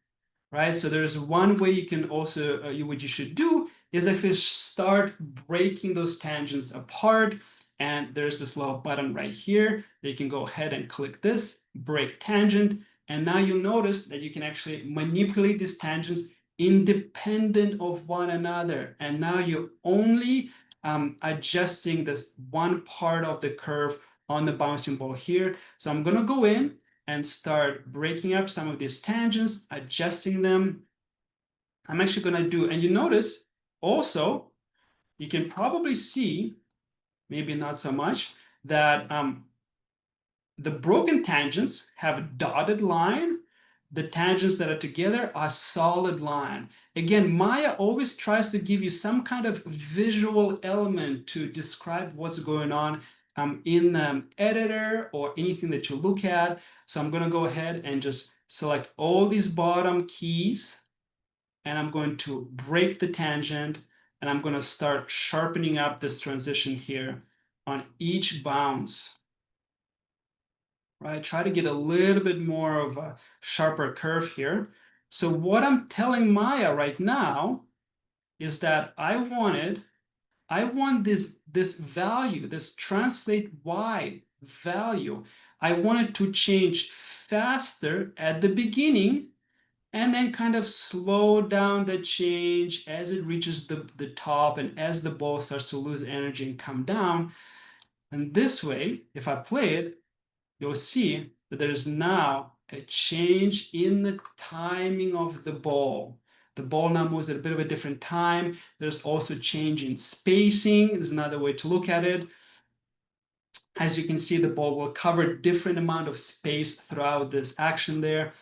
right? So there's one way you can also, what you should do is actually start breaking those tangents apart. And there's this little button right here that you can go ahead and click this, break tangent. And now you'll notice that you can actually manipulate these tangents independent of one another. And now you're only adjusting this one part of the curve on the bouncing ball here. So I'm going to go in and start breaking up some of these tangents, adjusting them. I'm actually going to do, and you notice also, you can probably see, maybe not so much, that the broken tangents have a dotted line. The tangents that are together are solid line. Again, Maya always tries to give you some kind of visual element to describe what's going on in the editor or anything that you look at. So I'm going to go ahead and just select all these bottom keys, and I'm going to break the tangent, and I'm going to start sharpening up this transition here on each bounce. Right? Try to get a little bit more of a sharper curve here. So what I'm telling Maya right now is that I want this value, this translate Y value. I want it to change faster at the beginning and then kind of slow down the change as it reaches the top and as the ball starts to lose energy and come down. And this way, if I play it, you'll see that there's now a change in the timing of the ball. The ball now moves at a bit of a different time. There's also change in spacing. There's another way to look at it. As you can see, the ball will cover different amount of space throughout this action there.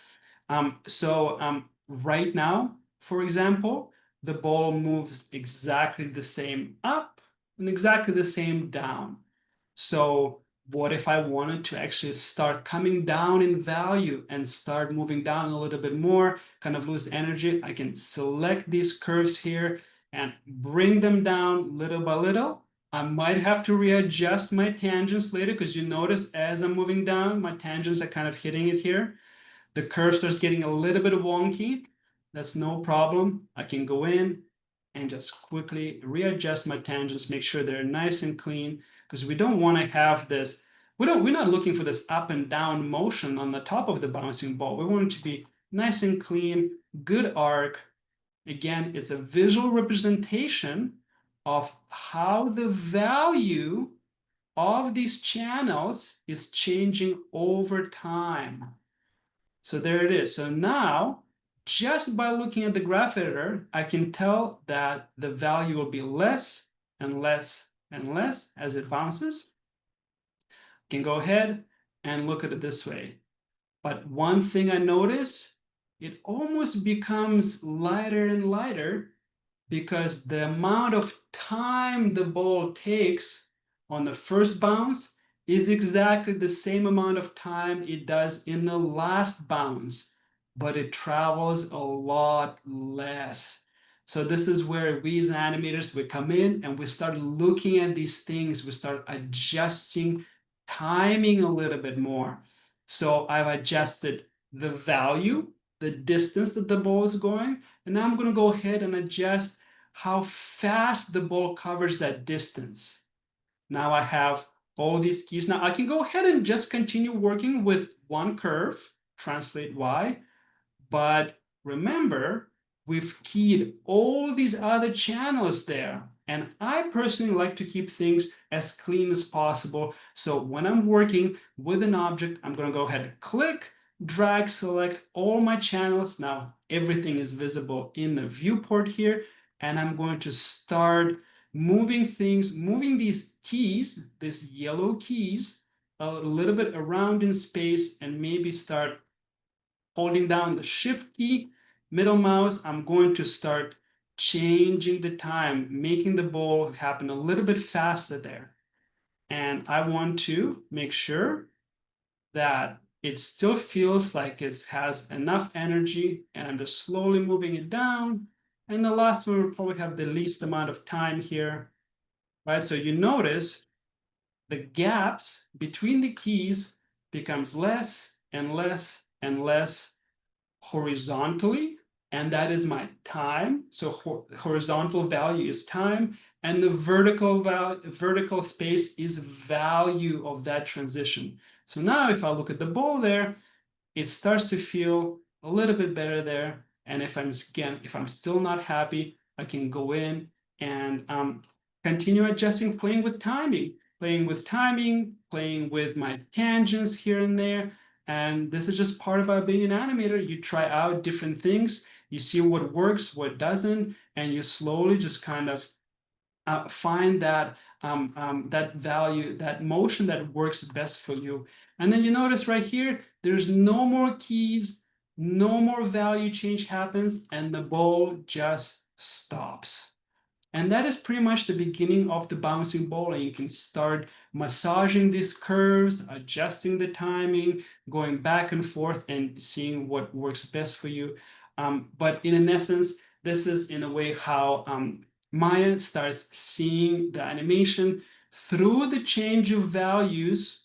Right now, for example, the ball moves exactly the same up and exactly the same down. So what if I wanted to actually start coming down in value and start moving down a little bit more, kind of lose energy? I can select these curves here and bring them down little by little. I might have to readjust my tangents later because you notice as I'm moving down, my tangents are kind of hitting it here. The curve starts getting a little bit wonky. That's no problem. I can go in and just quickly readjust my tangents, make sure they're nice and clean, because we don't want to have this. We're not looking for this up and down motion on the top of the bouncing ball. We want it to be nice and clean, good arc. Again, it's a visual representation of how the value of these channels is changing over time. So there it is. So now, just by looking at the graph editor, I can tell that the value will be less and less and less as it bounces. I can go ahead and look at it this way. But one thing I notice, it almost becomes lighter and lighter because the amount of time the ball takes on the first bounce is exactly the same amount of time it does in the last bounce, but it travels a lot less. So this is where we as animators, we come in and we start looking at these things, we start adjusting timing a little bit more. So I've adjusted the value, the distance that the ball is going, and now I'm going to go ahead and adjust how fast the ball covers that distance. Now I have all these keys. Now I can go ahead and just continue working with one curve, translate Y, but remember, we've keyed all these other channels there. And I personally like to keep things as clean as possible. So when I'm working with an object, I'm going to go ahead and click, drag, select all my channels. Now everything is visible in the viewport here. And I'm going to start moving things, moving these keys, these yellow keys, a little bit around in space and maybe start holding down the shift key, middle mouse, I'm going to start changing the time, making the ball happen a little bit faster there. And I want to make sure that it still feels like it has enough energy, and I'm just slowly moving it down. And the last one will probably have the least amount of time here, right? So you notice the gaps between the keys becomes less and less and less horizontally, and that is my time. So horizontal value is time, and the vertical space is value of that transition. So now if I look at the ball there, it starts to feel a little bit better there. And if I'm still not happy, I can go in and continue adjusting, playing with timing, playing with my tangents here and there. And this is just part about being an animator. You try out different things, you see what works, what doesn't, and you slowly just kind of find that value, that motion that works best for you. And then you notice right here, there's no more keys, no more value change happens, and the ball just stops. And that is pretty much the beginning of the bouncing ball. And you can start massaging these curves, adjusting the timing, going back and forth and seeing what works best for you. But in essence, this is in a way how Maya starts seeing the animation through the change of values,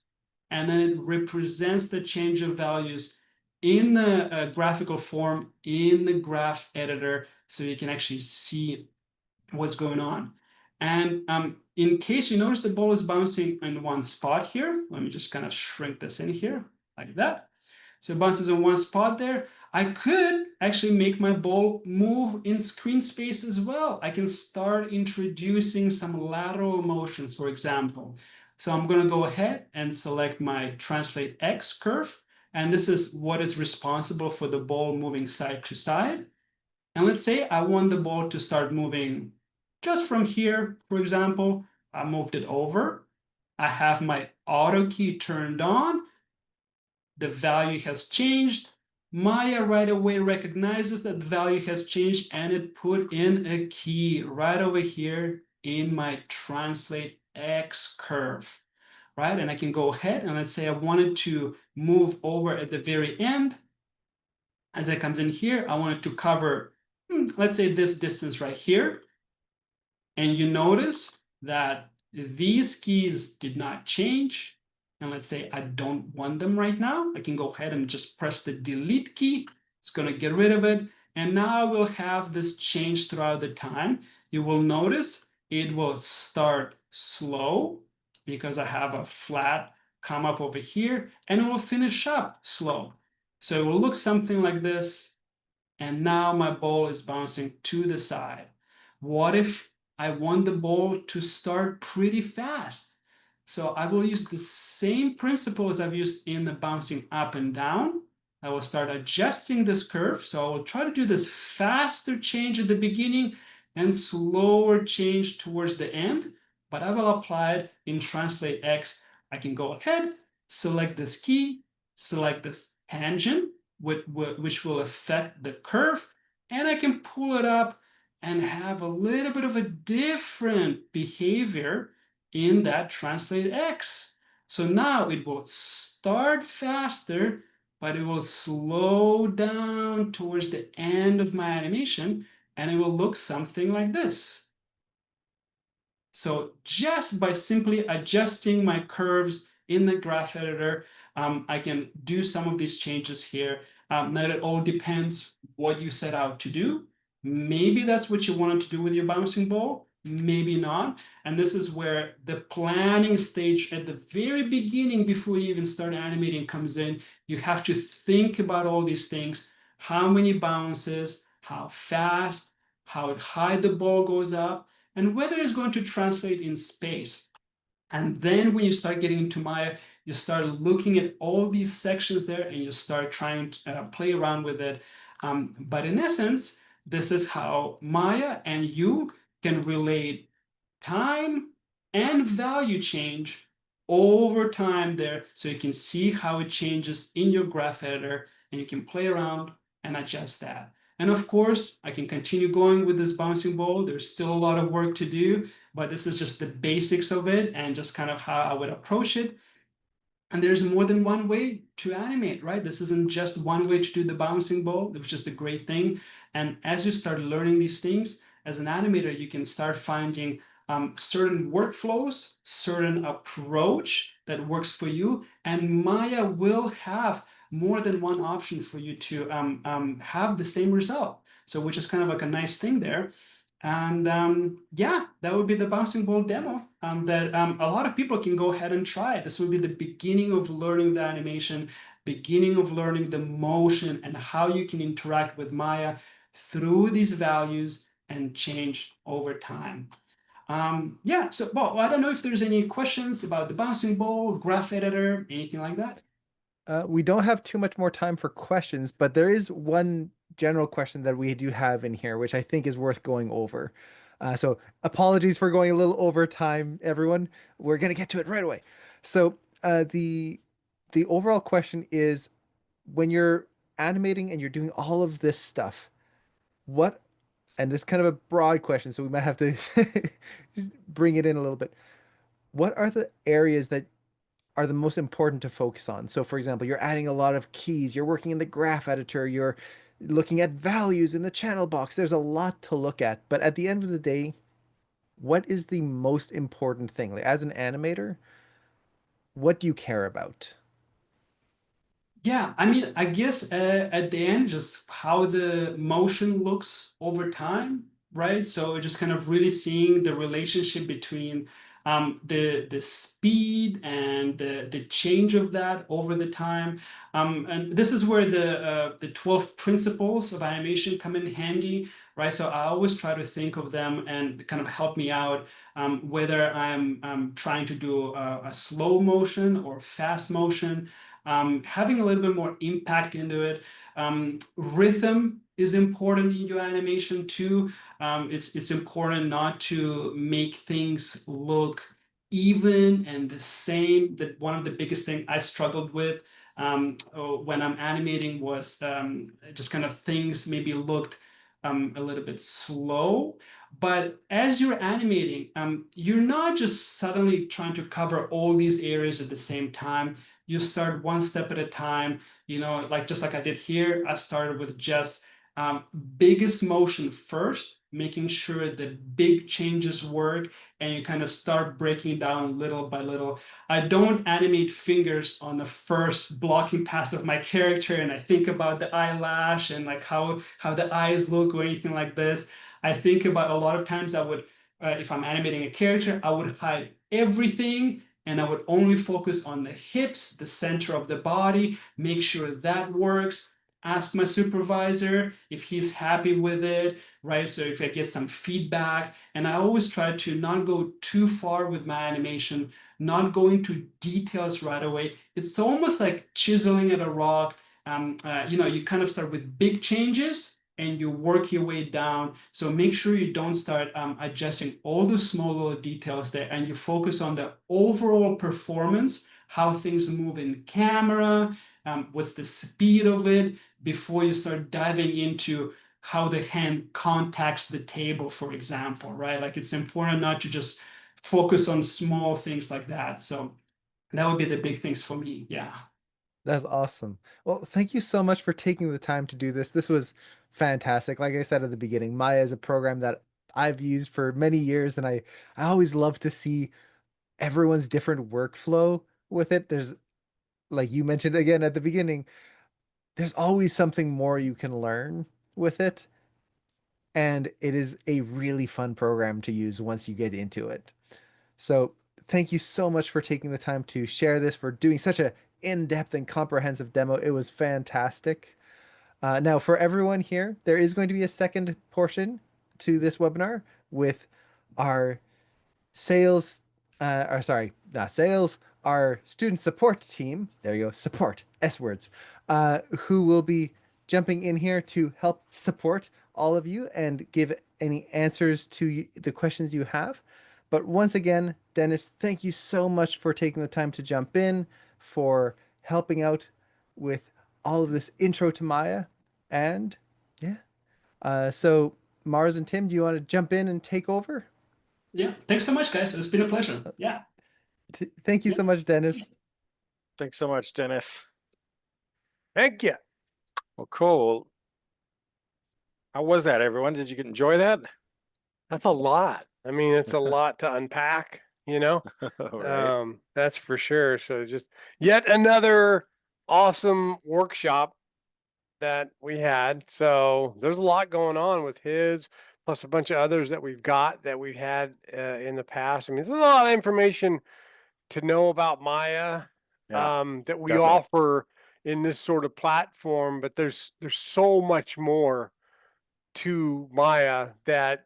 and then it represents the change of values in the graphical form in the graph editor, so you can actually see what's going on. And in case you notice the ball is bouncing in one spot here, let me just kind of shrink this in here like that. So it bounces in one spot there. I could actually make my ball move in screen space as well. I can start introducing some lateral motion, for example. So I'm going to go ahead and select my translate X curve, And this is what is responsible for the ball moving side to side. And let's say I want the ball to start moving just from here, for example. I moved it over. I have my auto key turned on. The value has changed. Maya right away recognizes that the value has changed and it put in a key right over here in my translate X curve, right? And I can go ahead and let's say I wanted to move over at the very end. As it comes in here, I want it to cover, let's say this distance right here. And you notice that these keys did not change. And let's say I don't want them right now. I can go ahead and just press the delete key. It's going to get rid of it. And now we'll have this change throughout the time. You will notice it will start slow because I have a flat come up over here, and it will finish up slow. So it will look something like this. And now my ball is bouncing to the side. What if I want the ball to start pretty fast? So I will use the same principle as I've used in the bouncing up and down. I will start adjusting this curve. So I will try to do this faster change at the beginning and slower change towards the end. But I will apply it in Translate X. I can go ahead, select this key, select this tangent, which will affect the curve, and I can pull it up and have a little bit of a different behavior in that translate X. So now it will start faster, but it will slow down towards the end of my animation, and it will look something like this. So just by simply adjusting my curves in the graph editor, I can do some of these changes here. Now it all depends what you set out to do. Maybe that's what you wanted to do with your bouncing ball, maybe not. And this is where the planning stage at the very beginning, before you even start animating, comes in. You have to think about all these things: how many bounces, how fast, how high the ball goes up, and whether it's going to translate in space. And then when you start getting into Maya, you start looking at all these sections there and you start trying to play around with it. But in essence, this is how Maya and you can relate time and value change over time there, so you can see how it changes in your graph editor and you can play around and adjust that. And of course, I can continue going with this bouncing ball. There's still a lot of work to do, but this is just the basics of it and just kind of how I would approach it. And there's more than one way to animate, right? This isn't just one way to do the bouncing ball, which is the great thing. And as you start learning these things, as an animator, you can start finding certain workflows, certain approach that works for you. And Maya will have more than one option for you to have the same result. So which is kind of like a nice thing there. And yeah, that would be the bouncing ball demo that a lot of people can go ahead and try. This will be the beginning of learning the animation, beginning of learning the motion and how you can interact with Maya through these values and change over time. Yeah, so well, I don't know if there's any questions about the bouncing ball, graph editor, anything like that. We don't have too much more time for questions, but there is one general question that we do have in here, which I think is worth going over. So apologies for going a little over time, everyone. We're gonna get to it right away. So the overall question is, when you're animating and you're doing all of this stuff, what, and this is kind of a broad question, so we might have to bring it in a little bit. What are the areas that are the most important to focus on? So, for example, you're adding a lot of keys, you're working in the graph editor, you're looking at values in the channel box. There's a lot to look at. But at the end of the day, what is the most important thing? Like, as an animator, what do you care about? Yeah, I mean, I guess at the end, just how the motion looks over time, right? So just kind of really seeing the relationship between the speed and the change of that over the time. And this is where the 12 principles of animation come in handy, right? So I always try to think of them and kind of help me out, whether I'm trying to do a slow motion or fast motion. having a little bit more impact into it. Rhythm is important in your animation too. It's important not to make things look even and the same. That one of the biggest thing I struggled with when I'm animating was just kind of things maybe looked a little bit slow. But as you're animating, you're not just suddenly trying to cover all these areas at the same time. You start one step at a time, like just like I did here. I started with just biggest motion first, making sure the big changes work, and you kind of start breaking down little by little. I don't animate fingers on the first blocking pass of my character, and I think about the eyelash and like how the eyes look or anything like this. I think about a lot of times I would, if I'm animating a character, I would hide everything and I would only focus on the hips, the center of the body, make sure that works. Ask my supervisor if he's happy with it, right? So if I get some feedback, and I always try to not go too far with my animation, not go into details right away. It's almost like chiseling at a rock. You kind of start with big changes and you work your way down. So make sure you don't start adjusting all the small little details there, and you focus on the overall performance, how things move in camera, what's the speed of it, before you start diving into how the hand contacts the table, for example, right? Like it's important not to just focus on small things like that. So that would be the big things for me. Yeah. That's awesome. Well, thank you so much for taking the time to do this. This was fantastic. Like I said at the beginning, Maya is a program that I've used for many years, and I always love to see everyone's different workflow with it. There's, like you mentioned again at the beginning, there's always something more you can learn with it, and it is a really fun program to use once you get into it. So, thank you so much for taking the time to share this, for doing such a in-depth and comprehensive demo. It was fantastic. Now, for everyone here, there is going to be a second portion to this webinar with our sales, or sorry, not sales, our student support team. There you go, support, S words, who will be jumping in here to help support all of you and give any answers to the questions you have. But once again, Dennis, thank you so much for taking the time to jump in, for helping out with all of this intro to Maya. And yeah, so Mars and Tim, do you want to jump in and take over? Yeah. Thanks so much, guys. It's been a pleasure. Yeah. Thank you Yeah. so much, Dennis. Thanks so much, Dennis. Thank you. Well, cool. How was that, everyone? Did you enjoy that? That's a lot. I mean, it's a lot to unpack, Right. that's for sure. So just yet another awesome workshop that we had. So there's a lot going on with his, plus a bunch of others that we've got that we've had in the past. I mean, there's a lot of information to know about Maya Yeah, that we definitely. offer in this sort of platform, but there's so much more to Maya that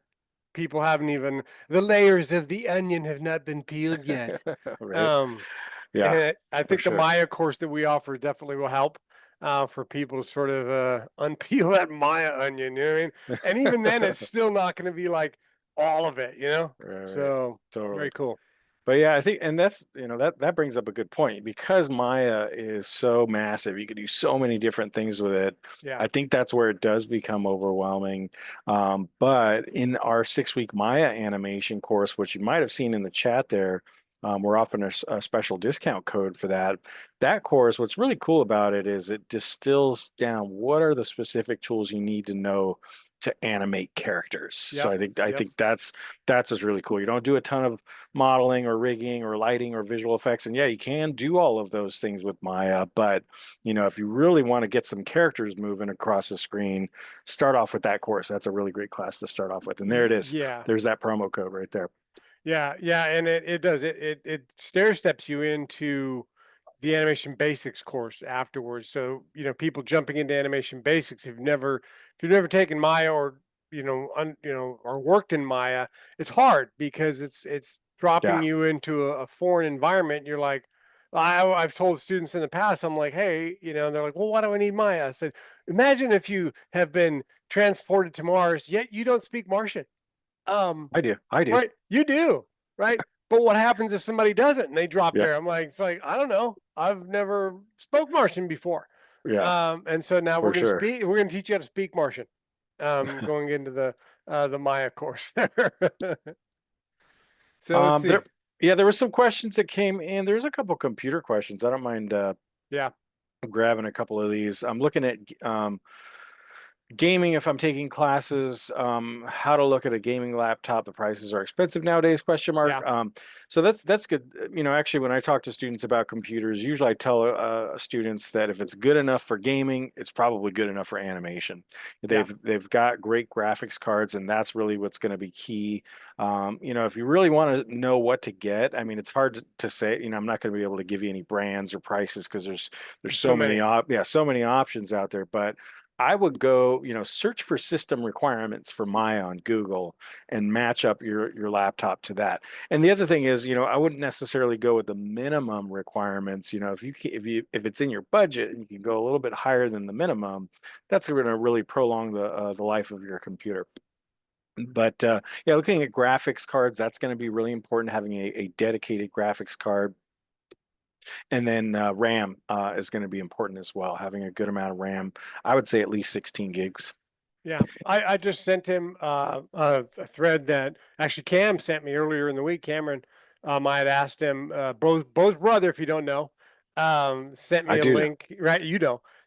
people haven't even, the layers of the onion have not been peeled yet. Right. Um, Yeah, and I for think the sure. Maya course that we offer definitely will help for people to sort of unpeel that Maya onion, you know what I mean? And even then, it's still not going to be like all of it, Right, So totally. very cool. But yeah, I think, and that's, that brings up a good point because Maya is so massive. You could do so many different things with it. Yeah. I think that's where it does become overwhelming. But in our 6-week Maya animation course, which you might have seen in the chat there, we're offering a special discount code for that. That course, what's really cool about it is it distills down what are the specific tools you need to know to animate characters. So I think that's what's really cool. You don't do a ton of modeling or rigging or lighting or visual effects. And yeah, you can do all of those things with Maya, but if you really want to get some characters moving across the screen, start off with that course. That's a really great class to start off with. And there it is. Yeah. There's that promo code right there. Yeah. And it does, it stair steps you into the animation basics course afterwards. So, people jumping into animation basics, if you've never taken Maya or, or worked in Maya, it's hard because it's dropping Yeah. you into a foreign environment. You're like, I've told students in the past, I'm like, hey, they're like, well, why do I need Maya? I said, imagine if you have been transported to Mars, yet you don't speak Martian. I do. I do. Right. You do. Right. But what happens if somebody doesn't and they drop Yeah. there? I'm like, it's like, I don't know. I've never spoke Martian before. Yeah, And so now for sure. we're going to teach you how to speak Martian. Going into the Maya course there. So let's see. There were some questions that came in. There's a couple computer questions. I don't mind Yeah. grabbing a couple of these. I'm looking at gaming if I'm taking classes, how to look at a gaming laptop. The prices are expensive nowadays, question mark. Yeah. So that's good. Actually, when I talk to students about computers, usually I tell students that if it's good enough for gaming, it's probably good enough for animation. They've got great graphics cards, and that's really what's going to be key. If you really want to know what to get, I mean, it's hard to say. I'm not going to be able to give you any brands or prices because there's so many so many options out there. But I would go, search for system requirements for Maya on Google and match up your laptop to that. And the other thing is, I wouldn't necessarily go with the minimum requirements. If it's in your budget and you can go a little bit higher than the minimum, that's going to really prolong the life of your computer. But looking at graphics cards, that's going to be really important, having a dedicated graphics card. And then RAM is going to be important as well, having a good amount of RAM. I would say at least 16 gigs. Yeah, I just sent him a thread that actually Cam sent me earlier in the week. Cameron, I had asked him, Bo's brother, if you don't know, sent me I a do know. link. Right,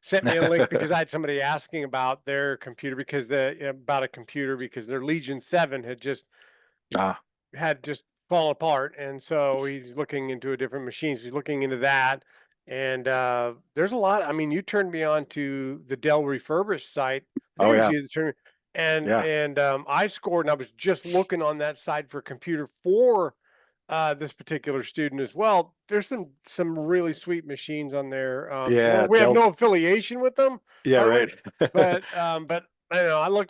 sent me a link because I had somebody asking about their computer because their Legion 7 had just fallen apart, and so he's looking into a different machine. So he's looking into that, and there's a lot. I mean, you turned me on to the Dell refurbished site. Oh yeah. Yeah. I scored, and I was just looking on that site for a computer for this particular student as well. There's some really sweet machines on there. Yeah, We have Dell. no affiliation with them, Yeah, by the way, right. but I don't know.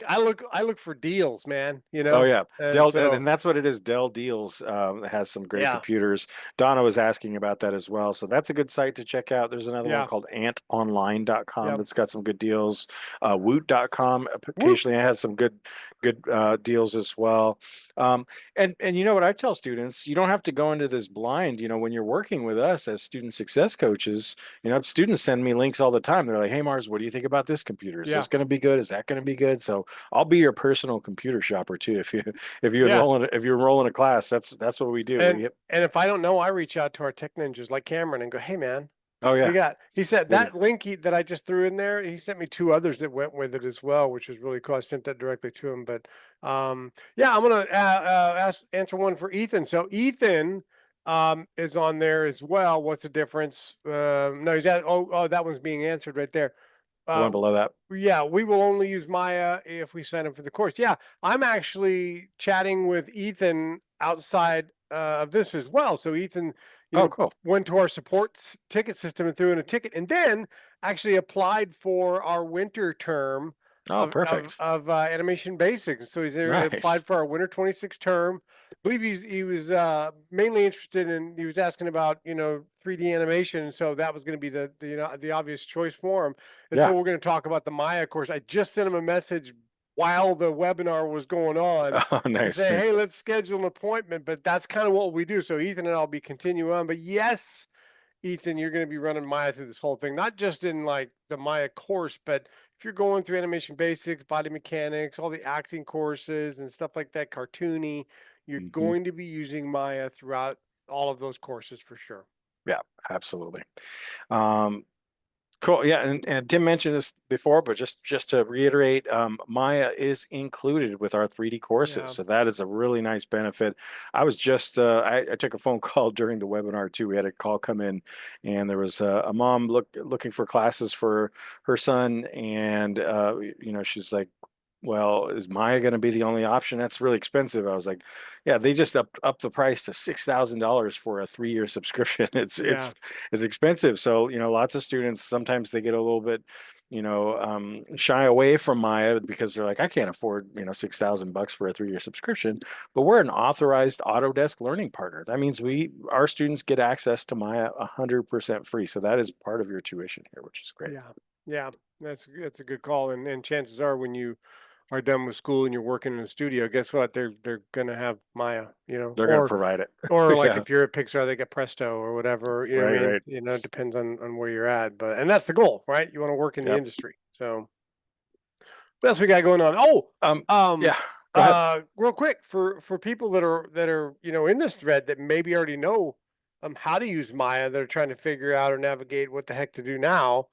I look for deals, man. Oh yeah, And Dell, so and that's what it is. Dell Deals has some great yeah, computers. Donna was asking about that as well, so that's a good site to check out. There's another one yeah, called antonline.com yeah. that's got some good deals. Woot.com Woo. occasionally has some good deals as well. And you know what I tell students, you don't have to go into this blind. When you're working with us as student success coaches, students send me links all the time. They're like, "Hey Mars, what do you think about this computer? Is Yeah, this going to be good? Is that going to be good?" So I'll be your personal computer shopper too. yeah. If you enroll in a class, that's what we do. And if I don't know, I reach out to our tech ninjas like Cameron and go, "Hey, man, Oh what do you yeah. got?" He said Yeah. that link that I just threw in there. He sent me two others that went with it as well, which was really cool. I sent that directly to him. But yeah, I'm gonna answer one for Ethan. So Ethan is on there as well. What's the difference? No, he's at. Oh, that one's being answered right there. The one below that. Yeah, we will only use Maya if we sign up for the course. Yeah, I'm actually chatting with Ethan outside of this as well. So Ethan, Oh, cool. went to our support ticket system and threw in a ticket, and then actually applied for our winter term Oh, perfect. of animation basics. So he's Nice. applied for our winter 26 term. I believe he was mainly interested in. He was asking about 3D animation, so that was going to be the obvious choice for him. And Yeah. so we're going to talk about the Maya course. I just sent him a message while the webinar was going on Oh, to nice. say, Nice. hey, let's schedule an appointment. But that's kind of what we do. So Ethan and I'll be continuing on. But yes, Ethan, you're going to be running Maya through this whole thing, not just in like the Maya course, but if you're going through animation basics, body mechanics, all the acting courses and stuff like that, cartoony, you're Mhm. going to be using Maya throughout all of those courses for sure. Yeah, absolutely. Um, Cool. Yeah, and Tim mentioned this before, but just to reiterate, Maya is included with our 3D courses, Yeah. so that is a really nice benefit. I was just I took a phone call during the webinar too. We had a call come in, and there was a mom looking for classes for her son, and she's like, "Well, is Maya going to be the only option? That's really expensive." I was like, "Yeah, they just up the price to $6,000 for a 3-year subscription. It's Yeah. it's expensive." So, lots of students, sometimes they get a little bit shy away from Maya because they're like, I can't afford, $6,000 for a 3-year subscription. But we're an authorized Autodesk learning partner. That means our students get access to Maya 100% free. So that is part of your tuition here, which is great. Yeah. Yeah. That's a good call. And chances are when you are done with school and you're working in a studio, guess what? They're gonna have Maya, They're going to provide it. or like Yeah. if you're at Pixar, they get Presto or whatever. You know what I Right, mean? right. It depends on where you're at, and that's the goal, right? You want to work in the Yep. industry. So what else we got going on? Yeah. Go ahead. Real quick for people that are in this thread that maybe already know how to use Maya, that are trying to figure out or navigate what the heck to do now.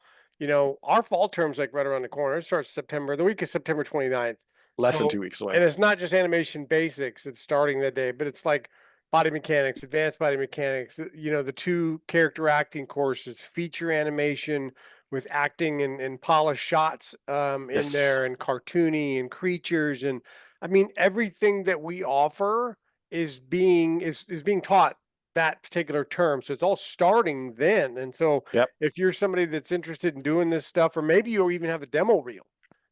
Our fall term's like right around the corner. It starts the week of September 29th. Less than So, 2 weeks away. and it's not just animation basics, it's starting that day, but it's like body mechanics, advanced body mechanics, the 2 character acting courses, feature animation with acting and polished shots in Yes. there, and cartoony and creatures. And I mean, everything that we offer is being taught that particular term. So it's all starting then. And so Yep. if you're somebody that's interested in doing this stuff, or maybe you even have a demo reel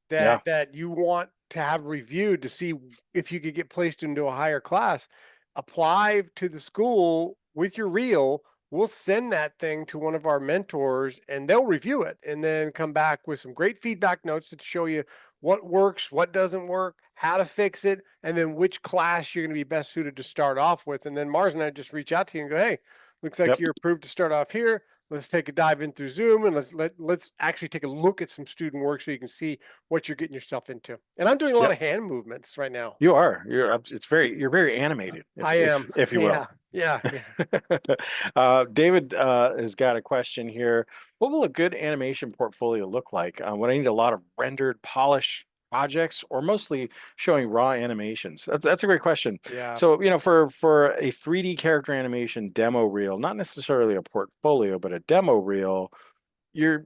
Yeah. that you want to have reviewed to see if you could get placed into a higher class, apply to the school with your reel. We'll send that thing to one of our mentors and they'll review it and then come back with some great feedback notes to show you what works, what doesn't work, how to fix it, and then which class you're going to be best suited to start off with. And then Mars and I just reach out to you and go, hey, looks like Yep. you're approved to start off here. Let's take a dive in through Zoom and let's actually take a look at some student work so you can see what you're getting yourself into. And I'm doing a lot of hand movements right now. You are. You're very animated. I am. If you will. Yeah. David has got a question here. What will a good animation portfolio look like? Would I need a lot of rendered, polished projects, or mostly showing raw animations? That's a great question. Yeah. So, for a 3D character animation demo reel, not necessarily a portfolio, but a demo reel, you're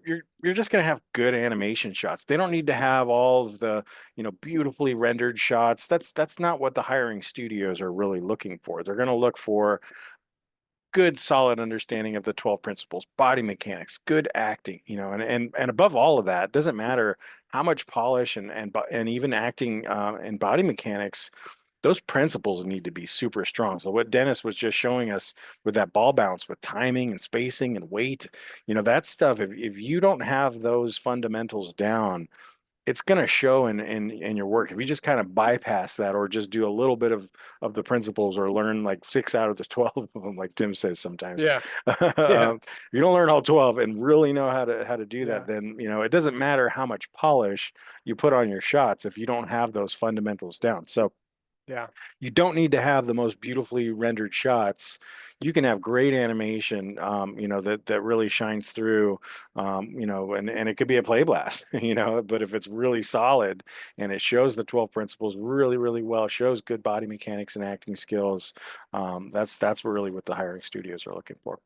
just going to have good animation shots. They don't need to have all of the, beautifully rendered shots. That's not what the hiring studios are really looking for. They're going to look for good, solid understanding of the 12 principles, body mechanics, good acting, and above all of that, it doesn't matter how much polish and even acting and body mechanics. Those principles need to be super strong. So what Dennis was just showing us with that ball bounce, with timing and spacing and weight, that stuff, if you don't have those fundamentals down, it's going to show in your work. If you just kind of bypass that, or just do a little bit of the principles, or learn like 6 out of the 12 of them, like Tim says sometimes. Yeah. Yeah. You don't learn all 12 and really know how to do that, Yeah. then, it doesn't matter how much polish you put on your shots if you don't have those fundamentals down. So Yeah. you don't need to have the most beautifully rendered shots. You can have great animation, that really shines through, and it could be a play blast, but if it's really solid and it shows the 12 principles really, really well, shows good body mechanics and acting skills, that's really what the hiring studios are looking for.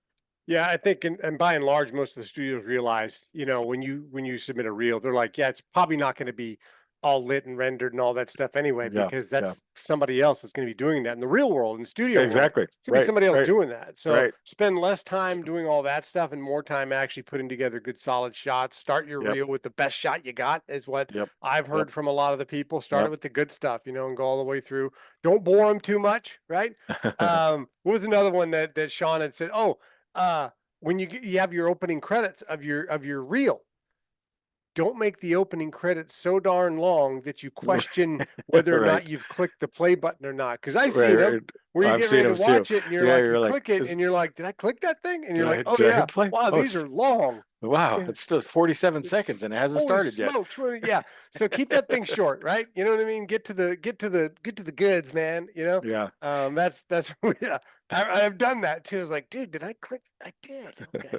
Yeah, I think, and by and large, most of the studios realize, when you submit a reel, they're like, yeah, it's probably not going to be all lit and rendered and all that stuff anyway, Yeah, because that's somebody else that's going to be doing that in the real world, in the studio world. Exactly. It's going to be somebody else doing that. So Right. spend less time doing all that stuff and more time actually putting together good solid shots. Start your reel with the best shot you got, is what I've heard from a lot of the people. Start it with the good stuff, and go all the way through. Don't bore them too much, right? What was another one that Sean had said? When you have your opening credits of your reel, don't make the opening credits so darn long that you question whether or not you've clicked the play button or not. Because I've seen them where you get ready to watch it and you're like, you click it and you're like, did I click that thing? And you're like, oh yeah, wow, these are long. Wow, it's still 47 seconds and it hasn't started yet. Yeah. So keep that thing short, right? You know what I mean? Get to the goods, man. Yeah. That's yeah. I've done that too. I was like, dude, did I click? I did. Okay.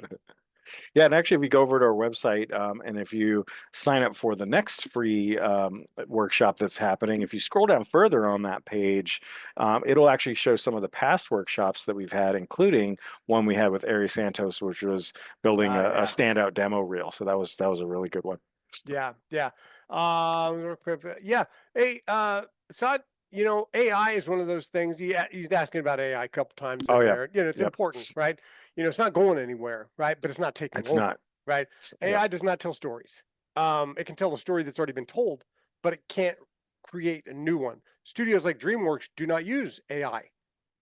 Yeah, and actually, if you go over to our website, and if you sign up for the next free workshop that's happening, if you scroll down further on that page, it'll actually show some of the past workshops that we've had, including one we had with Ari Santos, which was building a standout demo reel. So that was a really good one. Yeah. Yeah. Hey, Sod, AI is one of those things. He's asking about AI a couple times in there. It's important, right? It's not going anywhere, right? But it's not taking over, right? AI does not tell stories. It can tell a story that's already been told, but it can't create a new one. Studios like DreamWorks do not use AI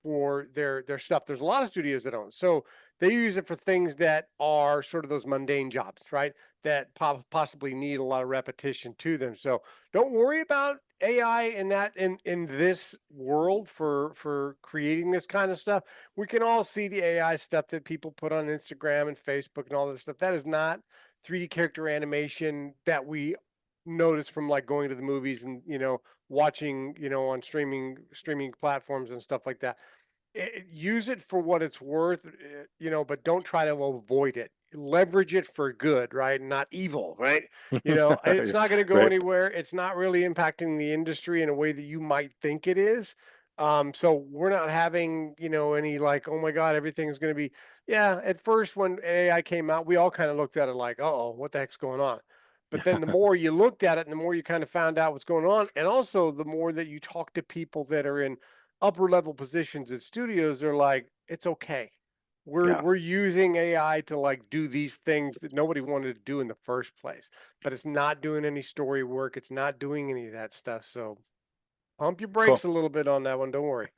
for their stuff. There's a lot of studios that don't. So they use it for things that are sort of those mundane jobs, right? That possibly need a lot of repetition to them. So don't worry about AI in that in this world for creating this kind of stuff. We can all see the AI stuff that people put on Instagram and Facebook and all this stuff. That is not 3D character animation that we notice from like going to the movies and watching on streaming platforms and stuff like that. Use it for what it's worth, but don't try to avoid it. Leverage it for good, right? Not evil, right? It's not going to go Right. anywhere. It's not really impacting the industry in a way that you might think it is. So we're not having, any like, oh my God, everything's going to be, yeah. At first, when AI came out, we all kind of looked at it like, oh, what the heck's going on? But then the more you looked at it and the more you kind of found out what's going on, and also the more that you talk to people that are in upper level positions at studios, they're like, it's okay. We're using AI to like do these things that nobody wanted to do in the first place, but it's not doing any story work. It's not doing any of that stuff. So pump your Cool. brakes a little bit on that one. Don't worry.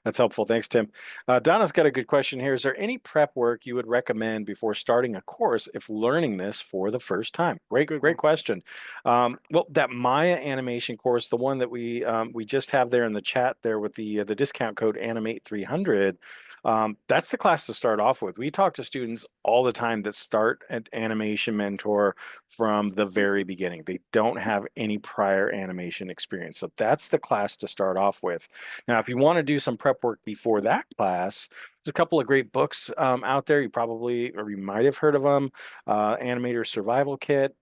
That's helpful. Thanks, Tim. Donna's got a good question here. Is there any prep work you would recommend before starting a course if learning this for the first time? Great, Good great one. question. Well, that Maya animation course, the one that we just have there in the chat there with the discount code Animate 300. That's the class to start off with. We talk to students all the time that start at Animation Mentor from the very beginning. They don't have any prior animation experience. So that's the class to start off with. Now, if you want to do some prep work before that class, there's a couple of great books out there. You probably, or you might have heard of them. Animator Survival Kit.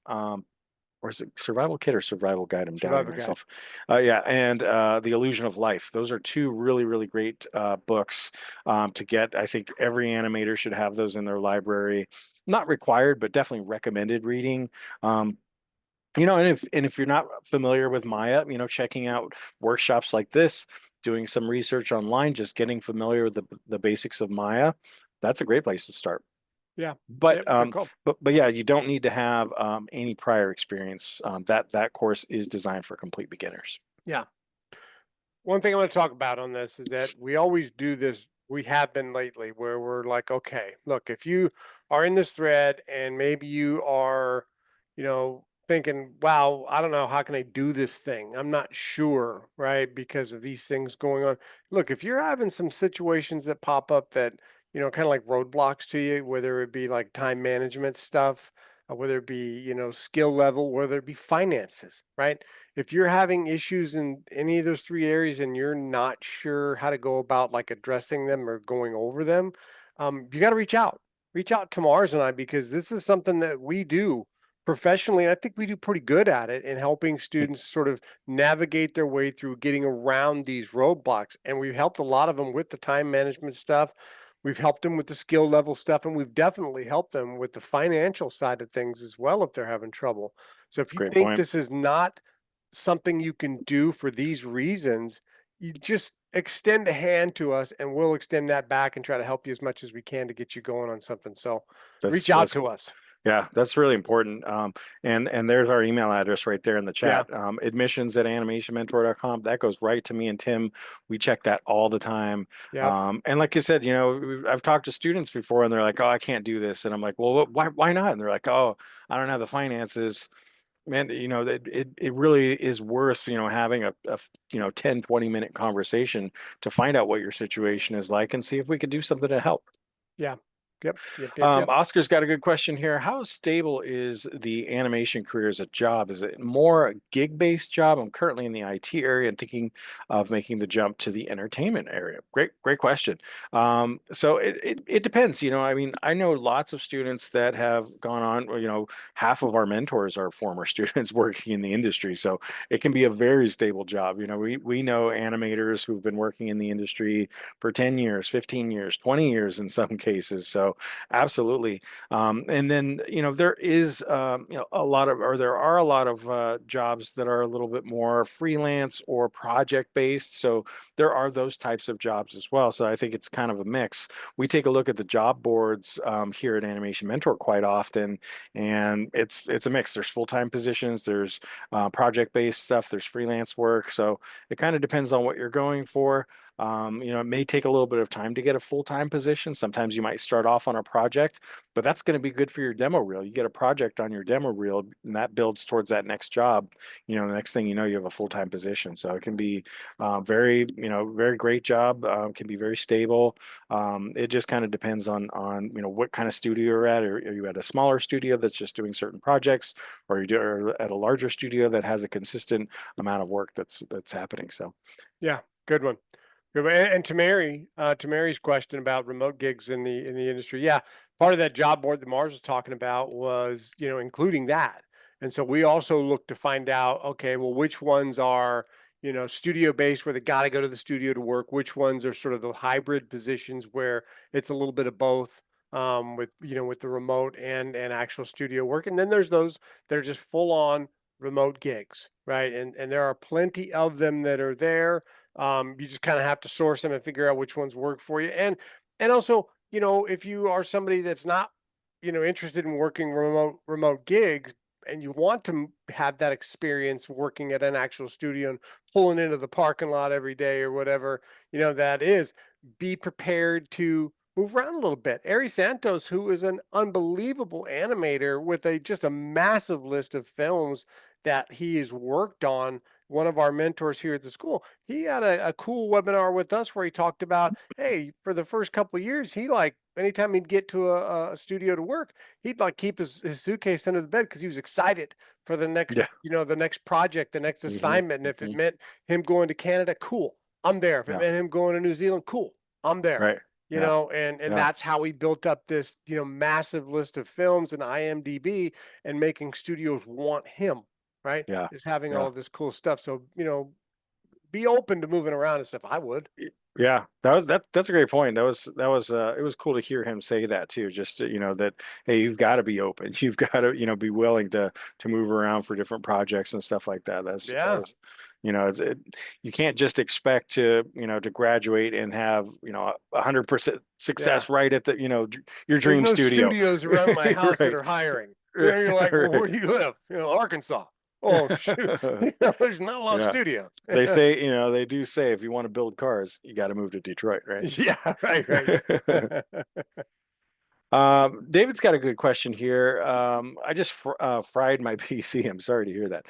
Or is it Survival Kit or Survival Guide? I'm doubting Survivor Guide. myself. Yeah, and The Illusion of Life. Those are two really, really great books to get. I think every animator should have those in their library. Not required, but definitely recommended reading. And if you're not familiar with Maya, checking out workshops like this, doing some research online, just getting familiar with the basics of Maya, that's a great place to start. Yeah. But Yep, good call. but yeah, you don't need to have any prior experience. That course is designed for complete beginners. Yeah. One thing I want to talk about on this is that we always do this. We have been lately where we're like, okay, look, if you are in this thread and maybe you are, thinking, wow, I don't know, how can I do this thing? I'm not sure, right? Because of these things going on. Look, if you're having some situations that pop up that, kind of like roadblocks to you, whether it be like time management stuff, whether it be, skill level, whether it be finances, right? If you're having issues in any of those three areas and you're not sure how to go about like addressing them or going over them, you got to reach out. Reach out to Mars and I, because this is something that we do professionally. And I think we do pretty good at it in helping students sort of navigate their way through getting around these roadblocks. And we've helped a lot of them with the time management stuff. We've helped them with the skill level stuff, and we've definitely helped them with the financial side of things as well if they're having trouble. So if you Great think point. this is not something you can do for these reasons, you just extend a hand to us and we'll extend that back and try to help you as much as we can to get you going on something. So reach out That's to us. Yeah, that's really important. And there's our email address right there in the Yeah. chat. Admissions@animationmentor.com. That goes right to me and Tim. We check that all the time. Yeah. And like you said, I've talked to students before and they're like, oh, I can't do this. And I'm like, well, why not? And they're like, oh, I don't have the finances. Man, it really is worth, having a 10, 20-minute conversation to find out what your situation is like and see if we could do something to help. Yeah. Yep. Oscar's got a good question here. How stable is the animation career as a job? Is it more a gig-based job? I'm currently in the IT area and thinking of making the jump to the entertainment area. Great question. So it depends. I mean, I know lots of students that have gone on, half of our mentors are former students working in the industry. So it can be a very stable job. We know animators who've been working in the industry for 10 years, 15 years, 20 years in some cases. So So absolutely. And then, there is, there are a lot of jobs that are a little bit more freelance or project based. So there are those types of jobs as well. So I think it's kind of a mix. We take a look at the job boards here at Animation Mentor quite often, and it's a mix. There's full-time positions, there's project-based stuff, there's freelance work. So it kind of depends on what you're going for. It may take a little bit of time to get a full-time position. Sometimes you might start off on a project, but that's going to be good for your demo reel. You get a project on your demo reel, and that builds towards that next job. The next thing you know, you have a full-time position. So it can be very great job. Can be very stable. It just kind of depends on what kind of studio you're at. Are you at a smaller studio that's just doing certain projects, or you're at a larger studio that has a consistent amount of work that's happening. So Yeah, good one. Good one. And to Mary's question about remote gigs in the industry, yeah, part of that job board that Mars was talking about was, including that. And so we also look to find out, okay, well, which ones are, studio based where they got to go to the studio to work, which ones are sort of the hybrid positions where it's a little bit of both, with the remote and actual studio work. And then there's those that are just full on remote gigs, right? And there are plenty of them that are there. You just kind of have to source them and figure out which ones work for you. And also, if you are somebody that's not, interested in working remote gigs, and you want to have that experience working at an actual studio and pulling into the parking lot every day or whatever, that is, be prepared to move around a little bit. Ari Santos, who is an unbelievable animator with just a massive list of films that he has worked on, one of our mentors here at the school, he had a cool webinar with us where he talked about, hey, for the first couple of years, he anytime he'd get to a studio to work, he'd keep his suitcase under the bed because he was excited for the next, yeah. The next project, the next assignment. And if it meant him going to Canada, cool, I'm there. If it meant him going to New Zealand, cool, I'm there. Right. And that's how we built up this, massive list of films in IMDb and making studios want him, right? Yeah. Is having all of this cool stuff. So, be open to moving around and stuff. I would. Yeah, that's a great point. It was cool to hear him say that too. Just that, hey, you've got to be open. You've got to be willing to move around for different projects and stuff like that. You can't just expect to graduate and have 100% success right at the your dream There's no studio. studios around my house that Right. are hiring. You're like, well, where do you live? Arkansas. Oh shoot, there's not a lot of studios. They say, they do say if you want to build cars, you got to move to Detroit, right? Yeah, right. David's got a good question here. I just fried my PC. I'm sorry to hear that.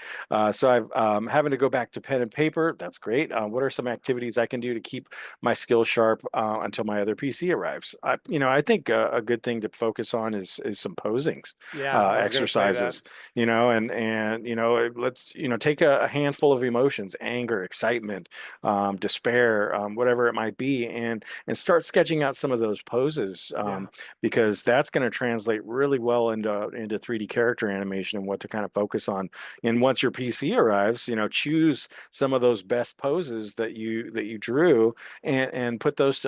So I've having to go back to pen and paper. That's great. What are some activities I can do to keep my skills sharp until my other PC arrives? I think a good thing to focus on is some posings, Yeah, I was gonna say that. exercises. Let's take a handful of emotions: anger, excitement, despair, whatever it might be, and start sketching out some of those poses. Because that's going to translate really well into 3D character animation and what to kind of focus on. And once your PC arrives, choose some of those best poses that you drew and put those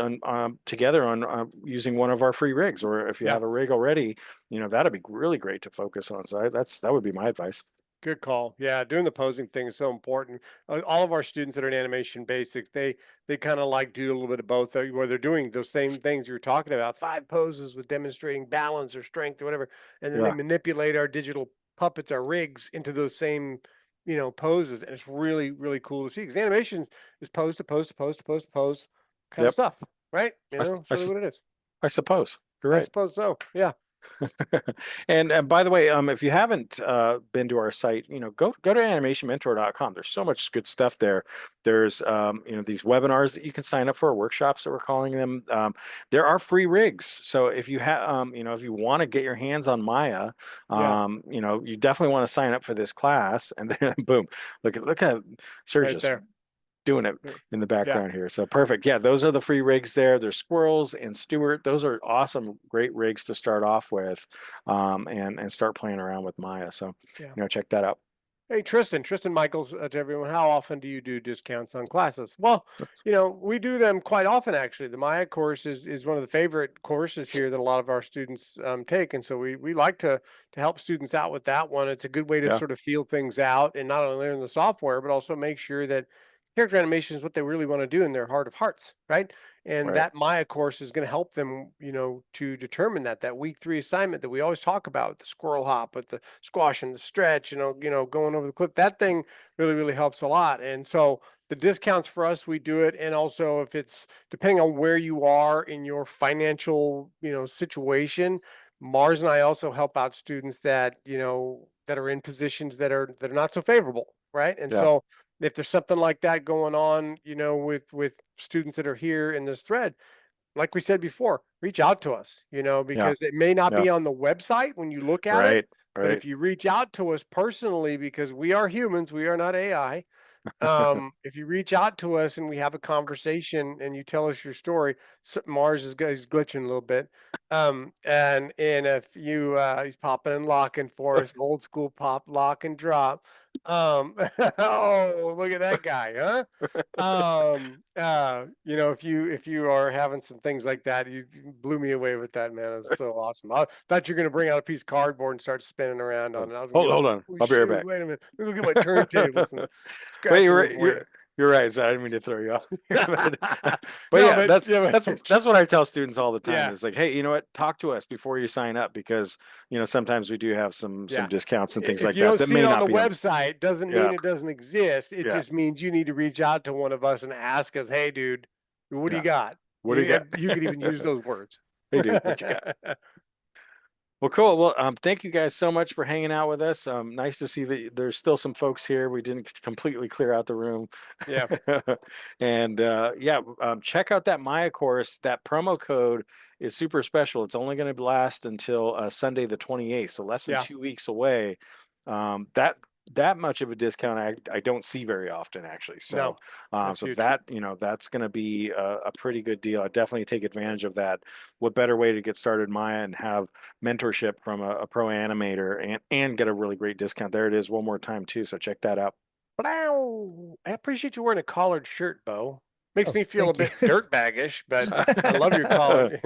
together on using one of our free rigs. Or if you have a rig already, that'd be really great to focus on. So that would be my advice. Good call. Yeah, doing the posing thing is so important. All of our students that are in animation basics, they kind of do a little bit of both, where they're doing those same things you're talking about, 5 poses with demonstrating balance or strength or whatever, and then they manipulate our digital puppets, our rigs, into those same poses, and it's really really cool to see because animation is pose to pose to pose to pose to pose kind of stuff, right? It's really what it is. I suppose you're I right. suppose so. Yeah. And by the way, if you haven't been to our site, go to animationmentor.com. There's so much good stuff there. There's these webinars that you can sign up for, workshops that we're calling them. There are free rigs. So if you have if you want to get your hands on Maya, you definitely want to sign up for this class. And then boom, look at Serge Right just there. doing it in the background here. So perfect. Yeah, those are the free rigs there. There's Squirrels and Stewart. Those are awesome, great rigs to start off with, and start playing around with Maya. So check that out. Hey, Tristan Michaels, to everyone. How often do you do discounts on classes? Well, we do them quite often, actually. The Maya course is one of the favorite courses here that a lot of our students take. And so we like to help students out with that one. It's a good way to Yeah. sort of feel things out and not only learn the software, but also make sure that character animation is what they really want to do in their heart of hearts, right? And Right. that Maya course is going to help them, to determine that week 3 assignment that we always talk about, the squirrel hop with the squash and the stretch, going over the clip. That thing really, really helps a lot. And so the discounts for us, we do it. And also if it's depending on where you are in your financial, situation, Mars and I also help out students that, that are in positions that are not so favorable, right? And Yeah. so if there's something like that going on, with students that are here in this thread, like we said before, reach out to us, because it may not Yeah. be on the website when you look at it, but if you reach out to us personally, because we are humans, we are not AI. If you reach out to us and we have a conversation and you tell us your story, Mars is glitching a little bit. And if you he's popping and locking for us, old school pop, lock and drop. Oh, look at that guy, huh? If you are having some things like that, you blew me away with that, man. It was so awesome. I thought you were gonna bring out a piece of cardboard and start spinning around on it. I was gonna Hold go, on. "Oh, I'll be right shoot, back. wait a minute. Let me go get my turntables and But scratch a little for you." you're right. So I didn't mean to throw you off. But No, yeah, but yeah, that's what I tell students all the time. yeah, Is like, hey, you know what? Talk to us before you sign up because sometimes we do have some yeah. discounts and things If like you that don't that see it may on not the be on. website, doesn't Yeah, mean it doesn't exist. It yeah, just means you need to reach out to one of us and ask us, "Hey, dude, what do you yeah. got?" What do you You could even use got? those words. Hey, dude, what you got? Well, cool. Well, thank you guys so much for hanging out with us. Nice to see that there's still some folks here. We didn't completely clear out the room. Yeah, And check out that Maya course. That promo code is super special. It's only going to last until Sunday the 28th, so less than yeah. 2 weeks away. That much of a discount I don't see very often actually. So No, that's so huge. that that's going to be a pretty good deal. I definitely take advantage of that. What better way to get started Maya and have mentorship from a pro animator and get a really great discount. There it is one more time too. So check that out. Blow. I appreciate you wearing a collared shirt, Bo. Makes Oh, me feel a thank you. bit dirtbaggish, but I love your collar.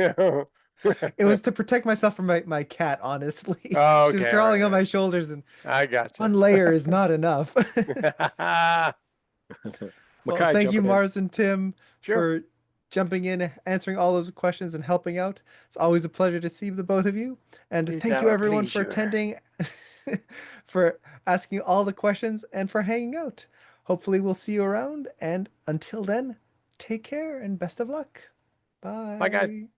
It was to protect myself from my cat, honestly. Oh, She was okay, all crawling right, on man. my shoulders, and I one gotcha. layer is not enough. Well, Makai thank you, jumping in. Mars and Tim, Sure. for jumping in, answering all those questions, and helping out. It's always a pleasure to see the both of you. And It's thank you, our everyone, for pleasure. attending, for asking all the questions, and for hanging out. Hopefully, we'll see you around. And until then, take care and best of luck. Bye, guys. Bye.